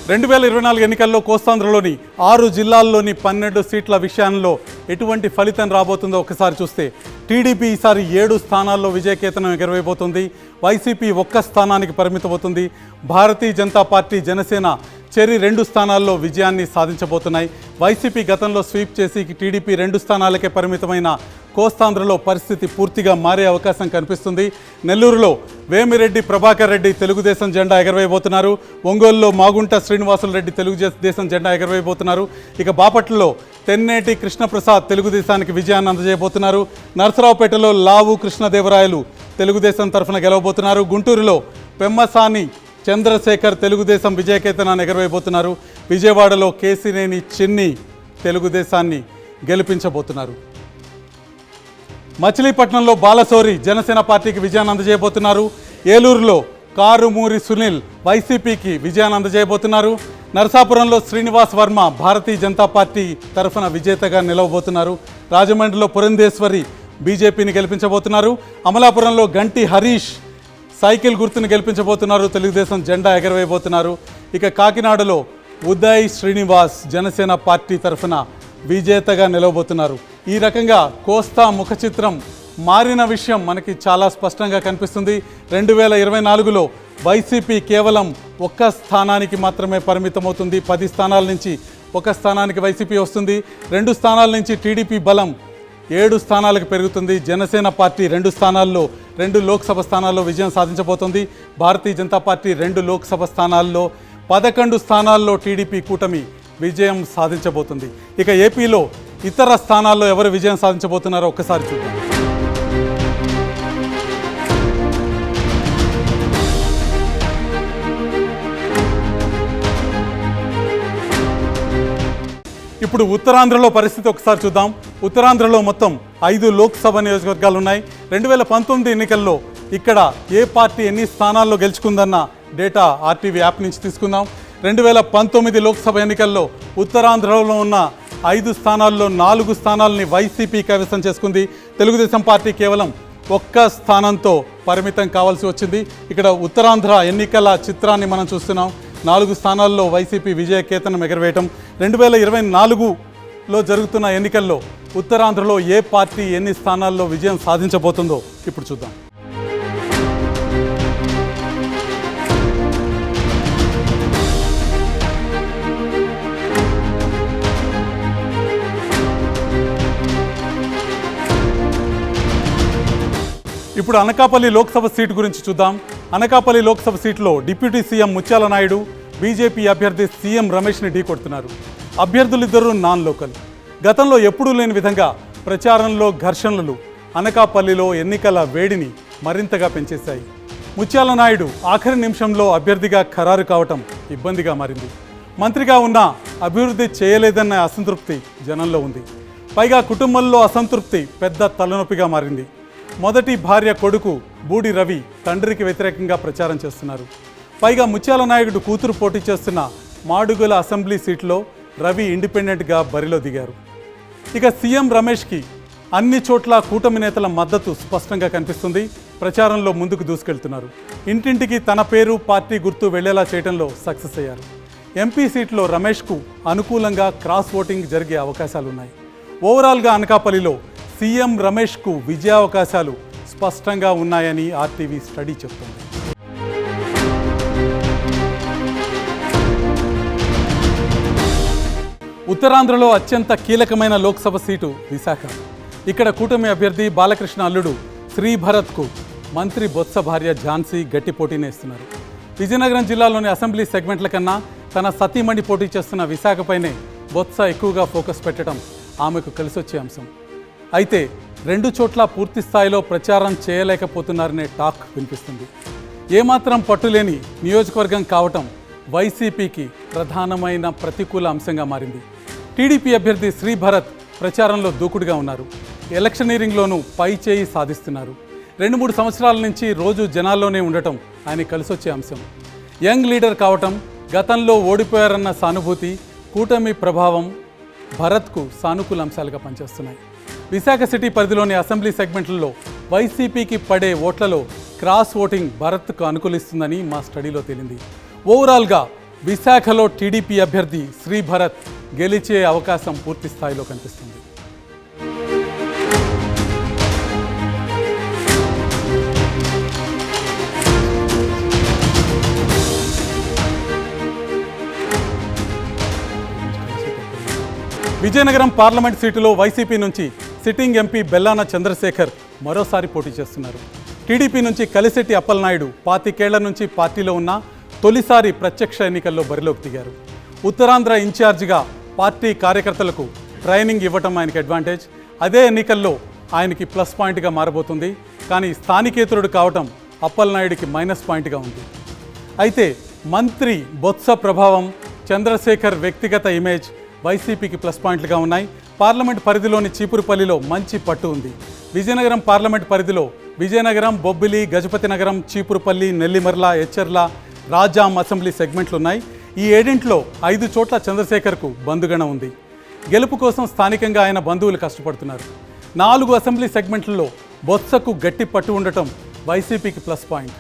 రెండు 2024 ఎన్నికల్లో కోస్తాంధ్రలోని 6 జిల్లాల్లోని 12 సీట్ల విషయంలో ఎటువంటి ఫలితం రాబోతుందో ఒకసారి చూస్తే టీడీపీ ఈసారి 7 స్థానాల్లో విజయకేతనం ఎగరవేయబోతుంది. వైసీపీ 1 స్థానానికి పరిమితమవుతుంది. భారతీయ జనతా పార్టీ, జనసేన చెరి 2 స్థానాల్లో విజయాన్ని సాధించబోతున్నాయి. వైసీపీ గతంలో స్వీప్ చేసి టీడీపీ 2 స్థానాలకే పరిమితమైన కోస్తాంధ్రలో పరిస్థితి పూర్తిగా మారే అవకాశం కనిపిస్తుంది. నెల్లూరులో వేమిరెడ్డి ప్రభాకర్ రెడ్డి తెలుగుదేశం జెండా ఎగరవేయబోతున్నారు. ఒంగోలులో మాగుంట శ్రీనివాసులు రెడ్డి తెలుగుదేశం జెండా ఎగరవేయబోతున్నారు. ఇక బాపట్లలో తెన్నేటి కృష్ణప్రసాద్ తెలుగుదేశానికి విజయాన్ని అందజేయబోతున్నారు. నరసరావుపేటలో లావు కృష్ణదేవరాయలు తెలుగుదేశం తరఫున గెలవబోతున్నారు. గుంటూరులో పెమ్మసాని చంద్రశేఖర్ తెలుగుదేశం విజయకేతనాన్ని ఎగరవేయబోతున్నారు. విజయవాడలో కేసినేని చిన్ని తెలుగుదేశాన్ని గెలిపించబోతున్నారు. మచిలీపట్నంలో బాలశౌరి జనసేన పార్టీకి విజయాన్ని అందజేయబోతున్నారు. ఏలూరులో కారుమూరి సునీల్ వైసీపీకి విజయాన్ని అందజేయబోతున్నారు. నరసాపురంలో శ్రీనివాస్ వర్మ భారతీయ జనతా పార్టీ తరఫున విజేతగా నిలవబోతున్నారు. రాజమండ్రిలో పురంధేశ్వరి బీజేపీని గెలిపించబోతున్నారు. అమలాపురంలో గంటి హరీష్ సైకిల్ గుర్తును గెలిపించబోతున్నారు. తెలుగుదేశం జెండా ఎగరవేయబోతున్నారు. ఇక కాకినాడలో ఉదయ్ శ్రీనివాస్ జనసేన పార్టీ తరఫున విజేతగా నిలవబోతున్నారు. ఈ రకంగా కోస్తా ముఖ చిత్రం మారిన విషయం మనకి చాలా స్పష్టంగా కనిపిస్తుంది. 2024లో వైసీపీ కేవలం 1 స్థానానికి మాత్రమే పరిమితమవుతుంది. 10 స్థానాల నుంచి 1 స్థానానికి వైసీపీ వస్తుంది. 2 స్థానాల నుంచి టీడీపీ బలం 7 స్థానాలకు పెరుగుతుంది. జనసేన పార్టీ 2 స్థానాల్లో 2 లోక్సభ స్థానాల్లో విజయం సాధించబోతోంది. భారతీయ జనతా పార్టీ 2 లోక్సభ స్థానాల్లో 11 స్థానాల్లో టీడీపీ కూటమి విజయం సాధించబోతుంది. ఇక ఏపీలో ఇతర స్థానాల్లో ఎవరు విజయం సాధించబోతున్నారో ఒక్కసారి చూద్దాం. ఇప్పుడు ఉత్తరాంధ్రలో పరిస్థితి ఒకసారి చూద్దాం. ఉత్తరాంధ్రలో మొత్తం 5 లోక్సభ నియోజకవర్గాలు ఉన్నాయి. 2019 ఎన్నికల్లో ఇక్కడ ఏ పార్టీ ఎన్ని స్థానాల్లో గెలుచుకుందన్న డేటా ఆర్టీవీ యాప్ నుంచి తీసుకుందాం. 2019 లోక్సభ ఎన్నికల్లో ఉత్తరాంధ్రలో ఉన్న 5 స్థానాల్లో 4 స్థానాలని వైసీపీ కైవసం చేసుకుంది. తెలుగుదేశం పార్టీ కేవలం 1 స్థానంతో పరిమితం కావాల్సి వచ్చింది. ఇక్కడ ఉత్తరాంధ్ర ఎన్నికల చిత్రాన్ని మనం చూస్తున్నాం. 4 స్థానాల్లో వైసీపీ విజయకేతనం ఎగరవేయటం. 2024లో జరుగుతున్న ఎన్నికల్లో ఉత్తరాంధ్రలో ఏ పార్టీ ఎన్ని స్థానాల్లో విజయం సాధించబోతుందో ఇప్పుడు చూద్దాం. ఇప్పుడు అనకాపల్లి లోక్సభ సీటు గురించి చూద్దాం. అనకాపల్లి లోక్సభ సీట్లో deputy CM Mutyala Naidu BJP అభ్యర్థి సీఎం రమేష్ని ఢీకొడుతున్నారు. అభ్యర్థులిద్దరూ నాన్ లోకల్. గతంలో ఎప్పుడూ లేని విధంగా ప్రచారంలో ఘర్షణలు అనకాపల్లిలో ఎన్నికల వేడిని మరింతగా పెంచేశాయి. ముత్యాల నాయుడు ఆఖరి నిమిషంలో అభ్యర్థిగా ఖరారు కావటం ఇబ్బందిగా మారింది. మంత్రిగా ఉన్నా అభివృద్ధి చేయలేదన్న అసంతృప్తి జనంలో ఉంది. పైగా కుటుంబంలో అసంతృప్తి పెద్ద తలనొప్పిగా మారింది. మొదటి భార్య కొడుకు బూడి రవి తండ్రికి వ్యతిరేకంగా ప్రచారం చేస్తున్నారు. పైగా ముత్యాల నాయుడు కూతురు పోటీ చేస్తున్న మాడుగుల అసెంబ్లీ సీట్లో రవి ఇండిపెండెంట్గా బరిలో దిగారు. ఇక సీఎం రమేష్కి అన్ని చోట్ల కూటమి నేతల మద్దతు స్పష్టంగా కనిపిస్తుంది. ప్రచారంలో ముందుకు దూసుకెళ్తున్నారు. ఇంటింటికి తన పేరు పార్టీ గుర్తు వెళ్లేలా చేయడంలో సక్సెస్ అయ్యారు. ఎంపీ సీట్లో రమేష్కు అనుకూలంగా క్రాస్ ఓటింగ్ జరిగే అవకాశాలున్నాయి. ఓవరాల్గా అనకాపల్లిలో సీఎం రమేష్కు విజయావకాశాలు స్పష్టంగా ఉన్నాయని ఆర్టీవీ స్టడీ చెబుతోంది. ఉత్తరాంధ్రలో అత్యంత కీలకమైన లోక్సభ సీటు విశాఖ. ఇక్కడ కూటమి అభ్యర్థి బాలకృష్ణ అల్లుడు శ్రీభరత్కు మంత్రి బొత్స భార్య ఝాన్సీ గట్టి పోటీనే ఇస్తున్నారు. విజయనగరం జిల్లాలోని అసెంబ్లీ సెగ్మెంట్ల కన్నా తన సతీమణి పోటీ చేస్తున్న విశాఖపైనే బొత్స ఎక్కువగా ఫోకస్ పెట్టడం ఆమెకు కలిసొచ్చే అంశం. అయితే రెండు చోట్ల పూర్తి స్థాయిలో ప్రచారం చేయలేకపోతున్నారనే టాక్ వినిపిస్తుంది. ఏమాత్రం పట్టులేని నియోజకవర్గం కావటం వైసీపీకి ప్రధానమైన ప్రతికూల అంశంగా మారింది. టీడీపీ అభ్యర్థి శ్రీభరత్ ప్రచారంలో దూకుడుగా ఉన్నారు. ఎలక్షనీరింగ్లోనూ పై చేయి సాధిస్తున్నారు. 2-3 సంవత్సరాల నుంచి రోజు జనాల్లోనే ఉండటం ఆయన కలిసొచ్చే అంశం. యంగ్ లీడర్ కావటం, గతంలో ఓడిపోయారన్న సానుభూతి, కూటమి ప్రభావం భరత్కు సానుకూల అంశాలుగా పనిచేస్తున్నాయి. విశాఖ సిటీ పరిధిలోని అసెంబ్లీ సెగ్మెంట్లలో వైసీపీకి పడే ఓట్లలో క్రాస్ ఓటింగ్ భరత్కు అనుకూలిస్తుందని మా స్టడీలో తేలింది. ఓవరాల్గా విశాఖలో టీడీపీ అభ్యర్థి శ్రీభరత్ గెలిచే అవకాశం పూర్తి స్థాయిలో కనిపిస్తుంది. విజయనగరం పార్లమెంట్ సీటులో వైసీపీ నుంచి సిట్టింగ్ ఎంపీ బెల్లాన చంద్రశేఖర్ మరోసారి పోటీ చేస్తున్నారు. టీడీపీ నుంచి కలిశెట్టి అప్పలనాయుడు 25 ఏళ్ల నుంచి పార్టీలో ఉన్న తొలిసారి ప్రత్యక్ష ఎన్నికల్లో బరిలోకి దిగారు. ఉత్తరాంధ్ర ఇన్ఛార్జిగా పార్టీ కార్యకర్తలకు ట్రైనింగ్ ఇవ్వటం ఆయనకి అడ్వాంటేజ్. అదే ఎన్నికల్లో ఆయనకి ప్లస్ పాయింట్గా మారబోతుంది. కానీ స్థానికేతరుడు కావటం అప్పలనాయుడికి మైనస్ పాయింట్గా ఉంది. అయితే మంత్రి బొత్స ప్రభావం, చంద్రశేఖర్ వ్యక్తిగత ఇమేజ్ వైసీపీకి ప్లస్ పాయింట్లుగా ఉన్నాయి. పార్లమెంట్ పరిధిలోని చీపురుపల్లిలో మంచి పట్టు ఉంది. విజయనగరం పార్లమెంట్ పరిధిలో విజయనగరం, బొబ్బిలి, గజపతి నగరం, చీపురుపల్లి, నెల్లిమర్ల, ఎచ్చర్ల, రాజాం అసెంబ్లీ సెగ్మెంట్లు ఉన్నాయి. ఈ 7 5 చోట్ల చంద్రశేఖర్కు బంధుగణం ఉంది. గెలుపు కోసం స్థానికంగా ఆయన బంధువులు కష్టపడుతున్నారు. 4 అసెంబ్లీ సెగ్మెంట్లలో బొత్సకు గట్టి పట్టు ఉండటం వైసీపీకి ప్లస్ పాయింట్.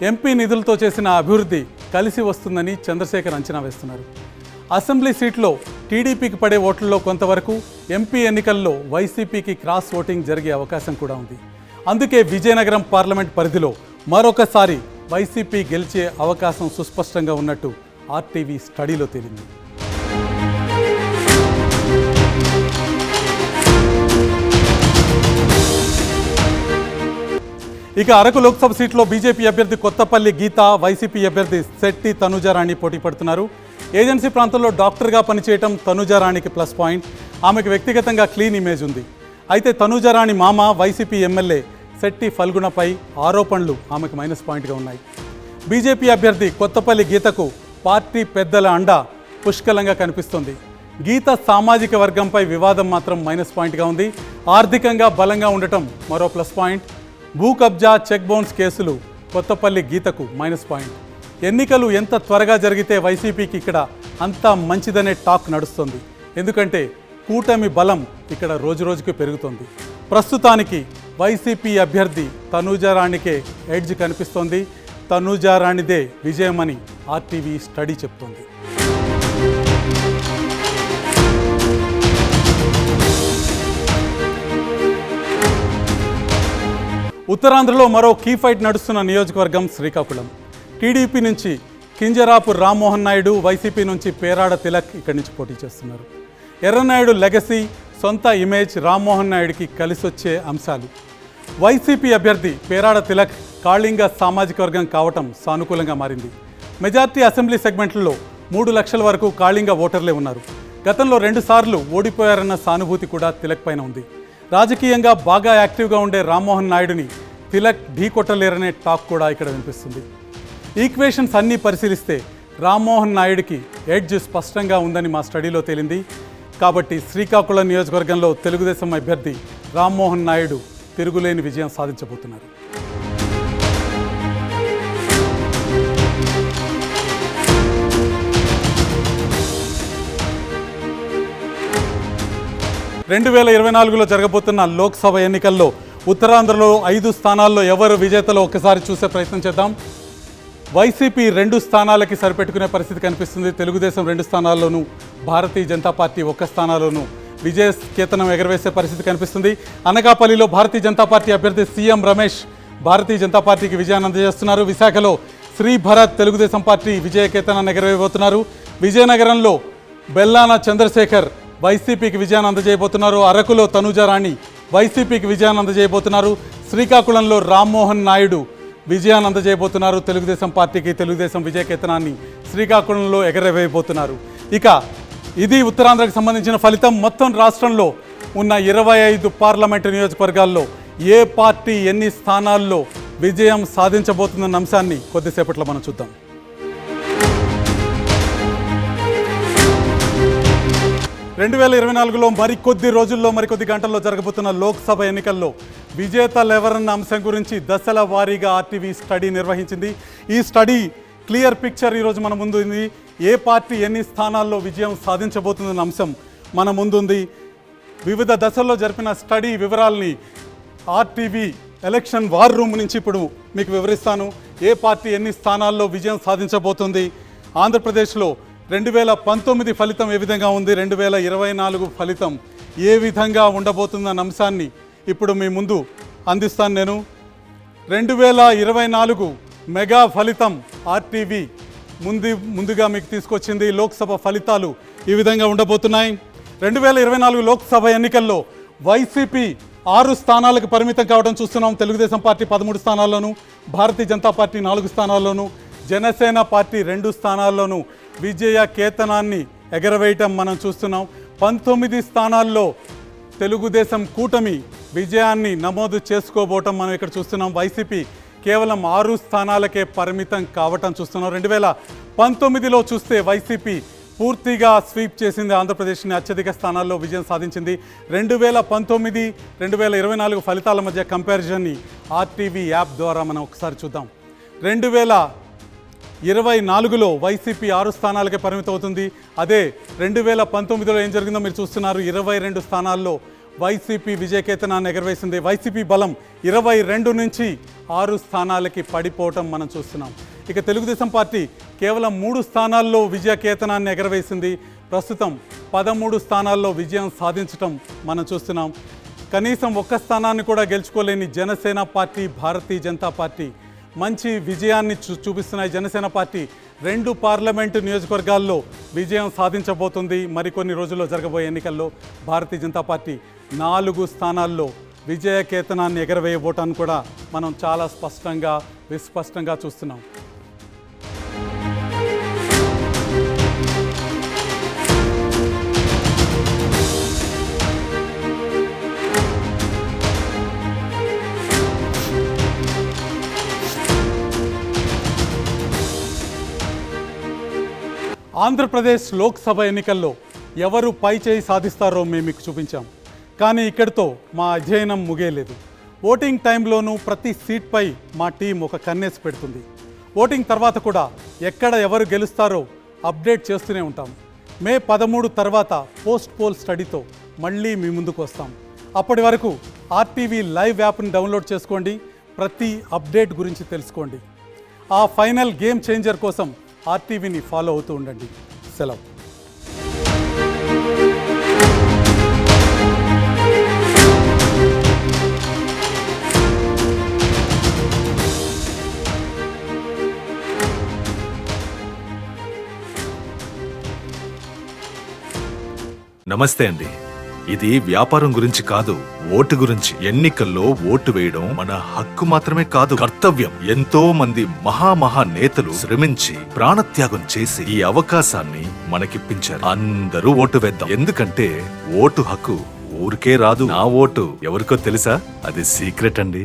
ఎంపీ నిధులతో చేసిన అభివృద్ధి కలిసి వస్తుందని చంద్రశేఖర్ అంచనా వేస్తున్నారు. అసెంబ్లీ సీట్లో టీడీపీకి పడే ఓట్లలో కొంతవరకు, ఎంపీ ఎన్నికల్లో వైసీపీకి క్రాస్ ఓటింగ్ జరిగే అవకాశం కూడా ఉంది. అందుకే విజయనగరం పార్లమెంట్ పరిధిలో మరొకసారి వైసీపీ గెలిచే అవకాశం సుస్పష్టంగా ఉన్నట్టు ఆర్టీవీ స్టడీలో తేలింది. ఇక అరకు లోక్సభ సీట్లో బీజేపీ అభ్యర్థి కొత్తపల్లి గీత, వైసీపీ అభ్యర్థి శెట్టి తనుజారాణి పోటీ పడుతున్నారు. ఏజెన్సీ ప్రాంతంలో డాక్టర్గా పనిచేయటం తనుజారాణికి ప్లస్ పాయింట్. ఆమెకు వ్యక్తిగతంగా క్లీన్ ఇమేజ్ ఉంది. అయితే తనుజారాణి మామ వైసీపీ ఎమ్మెల్యే శెట్టి ఫల్గుణపై ఆరోపణలు ఆమెకు మైనస్ పాయింట్గా ఉన్నాయి. బీజేపీ అభ్యర్థి కొత్తపల్లి గీతకు పార్టీ పెద్దల అండ పుష్కలంగా కనిపిస్తోంది. గీత సామాజిక వర్గంపై వివాదం మాత్రం మైనస్ పాయింట్గా ఉంది. ఆర్థికంగా బలంగా ఉండటం మరో ప్లస్ పాయింట్. భూ కబ్జా, చెక్ బౌన్స్ కేసులు కొత్తపల్లి గీతకు మైనస్ పాయింట్. ఎన్నికలు ఎంత త్వరగా జరిగితే వైసీపీకి ఇక్కడ అంత మంచిదనే టాక్ నడుస్తుంది. ఎందుకంటే కూటమి బలం ఇక్కడ రోజురోజుకి పెరుగుతోంది. ప్రస్తుతానికి వైసీపీ అభ్యర్థి తనూజారాణికే ఎడ్జ్ కనిపిస్తోంది. తనూజారాణిదే విజయమని ఆర్టీవీ స్టడీ చెప్తోంది. ఉత్తరాంధ్రలో మరో కీ ఫైట్ నడుస్తున్న నియోజకవర్గం శ్రీకాకుళం. టీడీపీ నుంచి కింజరాపు రామ్మోహన్ నాయుడు, వైసీపీ నుంచి పేరాడ తిలక్ ఇక్కడి నుంచి పోటీ చేస్తున్నారు. ఎర్రనాయుడు లెగసీ, సొంత ఇమేజ్ రామ్మోహన్ నాయుడికి కలిసొచ్చే అంశాలు. వైసీపీ అభ్యర్థి పేరాడ తిలక్ కాళింగ సామాజిక వర్గం కావటం సానుకూలంగా మారింది. మెజార్టీ అసెంబ్లీ సెగ్మెంట్లలో 3 లక్షల వరకు కాళింగ ఓటర్లే ఉన్నారు. గతంలో 2 సార్లు ఓడిపోయారన్న సానుభూతి కూడా తిలక్ పైన ఉంది. రాజకీయంగా బాగా యాక్టివ్గా ఉండే రామ్మోహన్ నాయుడుని తిలక్ ఢీకొట్టలేరనే టాక్ కూడా ఇక్కడ వినిపిస్తుంది. ఈక్వేషన్స్ అన్నీ పరిశీలిస్తే రామ్మోహన్ నాయుడికి ఎడ్జ్ స్పష్టంగా ఉందని మా స్టడీలో తేలింది. కాబట్టి శ్రీకాకుళం నియోజకవర్గంలో తెలుగుదేశం అభ్యర్థి రామ్మోహన్ నాయుడు తిరుగులేని విజయం సాధించబోతున్నారు. 2024లో జరగబోతున్న లోక్సభ ఎన్నికల్లో ఉత్తరాంధ్రలో 5 స్థానాల్లో ఎవరు విజేతలో ఒక్కసారి చూసే ప్రయత్నం చేద్దాం. వైసీపీ 2 స్థానాలకి సరిపెట్టుకునే పరిస్థితి కనిపిస్తుంది. తెలుగుదేశం 2 స్థానాల్లోనూ, భారతీయ జనతా పార్టీ 1 స్థానాల్లోనూ విజయ కేతనం ఎగరవేసే పరిస్థితి కనిపిస్తుంది. అనకాపల్లిలో భారతీయ జనతా పార్టీ అభ్యర్థి సీఎం రమేష్ భారతీయ జనతా పార్టీకి విజయాన్ని అందజేస్తున్నారు. విశాఖలో శ్రీ భరత్ తెలుగుదేశం పార్టీ విజయ కేతనాన్ని ఎగరవేయబోతున్నారు. విజయనగరంలో బెల్లాన చంద్రశేఖర్ వైసీపీకి విజయాన్ని అందజేయబోతున్నారు. అరకులో తనుజారాణి వైసీపీకి విజయాన్ని అందజేయబోతున్నారు. శ్రీకాకుళంలో రామ్మోహన్ నాయుడు విజయాన్ని అందజేయబోతున్నారు. తెలుగుదేశం పార్టీకి తెలుగుదేశం విజయ కేతనాన్ని శ్రీకాకుళంలో ఎగరవేయబోతున్నారు. ఇక ఇది ఉత్తరాంధ్రకు సంబంధించిన ఫలితం. మొత్తం రాష్ట్రంలో ఉన్న 25 పార్లమెంటు నియోజకవర్గాల్లో ఏ పార్టీ ఎన్ని స్థానాల్లో విజయం సాధించబోతుందన్న అంశాన్ని కొద్దిసేపట్లో మనం చూద్దాం. రెండు 2024లో మరికొద్ది రోజుల్లో మరికొద్ది గంటల్లో జరగబోతున్న లోక్సభ ఎన్నికల్లో విజేతలు ఎవరన్న అంశం గురించి దశల వారీగా ఆర్టీవీ స్టడీ నిర్వహించింది. ఈ స్టడీ క్లియర్ పిక్చర్ ఈరోజు మన ముందు ఉంది. ఏ పార్టీ ఎన్ని స్థానాల్లో విజయం సాధించబోతుందన్న అంశం మన ముందుంది. వివిధ దశల్లో జరిపిన స్టడీ వివరాల్ని ఆర్టీవీ ఎలక్షన్ వార్ రూమ్ నుంచి ఇప్పుడు మీకు వివరిస్తాను. ఏ పార్టీ ఎన్ని స్థానాల్లో విజయం సాధించబోతుంది, ఆంధ్రప్రదేశ్లో 2019 ఫలితం ఏ విధంగా ఉంది, 2024 ఫలితం ఏ విధంగా ఉండబోతుందన్న అంశాన్ని ఇప్పుడు మీ ముందు అందిస్తాను నేను. 2024 మెగా ఫలితం ఆర్టీవీ ముందుగా మీకు తీసుకొచ్చింది. లోక్సభ ఫలితాలు ఈ విధంగా ఉండబోతున్నాయి. 2024 లోక్సభ ఎన్నికల్లో వైసీపీ 6 స్థానాలకు పరిమితం కావడం చూస్తున్నాం. Telugu Desam party 13 స్థానాల్లోనూ, Bharatiya Janata party 4 స్థానాల్లోనూ, Janasena party 2 స్థానాల్లోనూ విజయ కేతనాన్ని ఎగరవేయటం మనం చూస్తున్నాం. 19 స్థానాల్లో తెలుగుదేశం కూటమి విజయాన్ని నమోదు చేసుకోబోవటం మనం ఇక్కడ చూస్తున్నాం. వైసీపీ కేవలం 6 స్థానాలకే పరిమితం కావటం చూస్తున్నాం. 2019లో చూస్తే వైసీపీ పూర్తిగా స్వీప్ చేసింది, ఆంధ్రప్రదేశ్ని అత్యధిక స్థానాల్లో విజయం సాధించింది. 2019, 2024 ఫలితాల మధ్య కంపారిజన్ని ఆర్టీవీ యాప్ ద్వారా మనం ఒకసారి చూద్దాం. 2024లో వైసీపీ 6 స్థానాలకే పరిమితం అవుతుంది. అదే 2019లో ఏం జరిగిందో మీరు చూస్తున్నారు. 22 స్థానాల్లో వైసీపీ విజయకేతనాన్ని ఎగరవేసింది. వైసీపీ బలం 22 నుంచి 6 స్థానాలకి పడిపోవటం మనం చూస్తున్నాం. ఇక తెలుగుదేశం పార్టీ కేవలం 3 స్థానాల్లో విజయకేతనాన్ని ఎగరవేసింది. ప్రస్తుతం 13 స్థానాల్లో విజయం సాధించటం మనం చూస్తున్నాం. కనీసం 1 స్థానాన్ని కూడా గెలుచుకోలేని జనసేన పార్టీ, భారతీయ జనతా పార్టీ మంచి విజయాన్ని చూపిస్తున్నాయి. జనసేన పార్టీ 2 పార్లమెంటు నియోజకవర్గాల్లో విజయం సాధించబోతుంది. మరికొన్ని రోజుల్లో జరగబోయే ఎన్నికల్లో భారతీయ జనతా పార్టీ 4 స్థానాల్లో విజయ కేతనాన్ని ఎగరవేయబోటాన్ని కూడా మనం చాలా విస్పష్టంగా చూస్తున్నాం. ఆంధ్రప్రదేశ్ లోక్సభ ఎన్నికల్లో ఎవరు పై చేయి సాధిస్తారో మేము మీకు చూపించాం. కానీ ఇక్కడితో మా అధ్యయనం ముగియలేదు. ఓటింగ్ టైంలోనూ ప్రతి సీట్పై మా టీం ఒక కన్నేసి పెడుతుంది. ఓటింగ్ తర్వాత కూడా ఎక్కడ ఎవరు గెలుస్తారో అప్డేట్ చేస్తూనే ఉంటాం. మే 13 తర్వాత పోస్ట్ పోల్ స్టడీతో మళ్ళీ మీ ముందుకు వస్తాం. అప్పటి వరకు ఆర్టీవీ లైవ్ యాప్ని డౌన్లోడ్ చేసుకోండి. ప్రతి అప్డేట్ గురించి తెలుసుకోండి. ఆ ఫైనల్ గేమ్ చేంజర్ కోసం ఆర్టీవీని ఫాలో అవుతూ ఉండండి. సెలవు. నమస్తే అండి. ఇది వ్యాపారం గురించి కాదు, ఓటు గురించి. ఎన్నికల్లో ఓటు వేయడం మన హక్కు మాత్రమే కాదు, కర్తవ్యం. ఎంతో మంది మహా నేతలు శ్రమించి ప్రాణత్యాగం చేసి ఈ అవకాశాన్ని మనకిప్పించారు. అందరూ ఓటు వేద్దాం. ఎందుకంటే ఓటు హక్కు ఊరికే రాదు. నా ఓటు ఎవరికో తెలుసా? అది సీక్రెట్ అండి.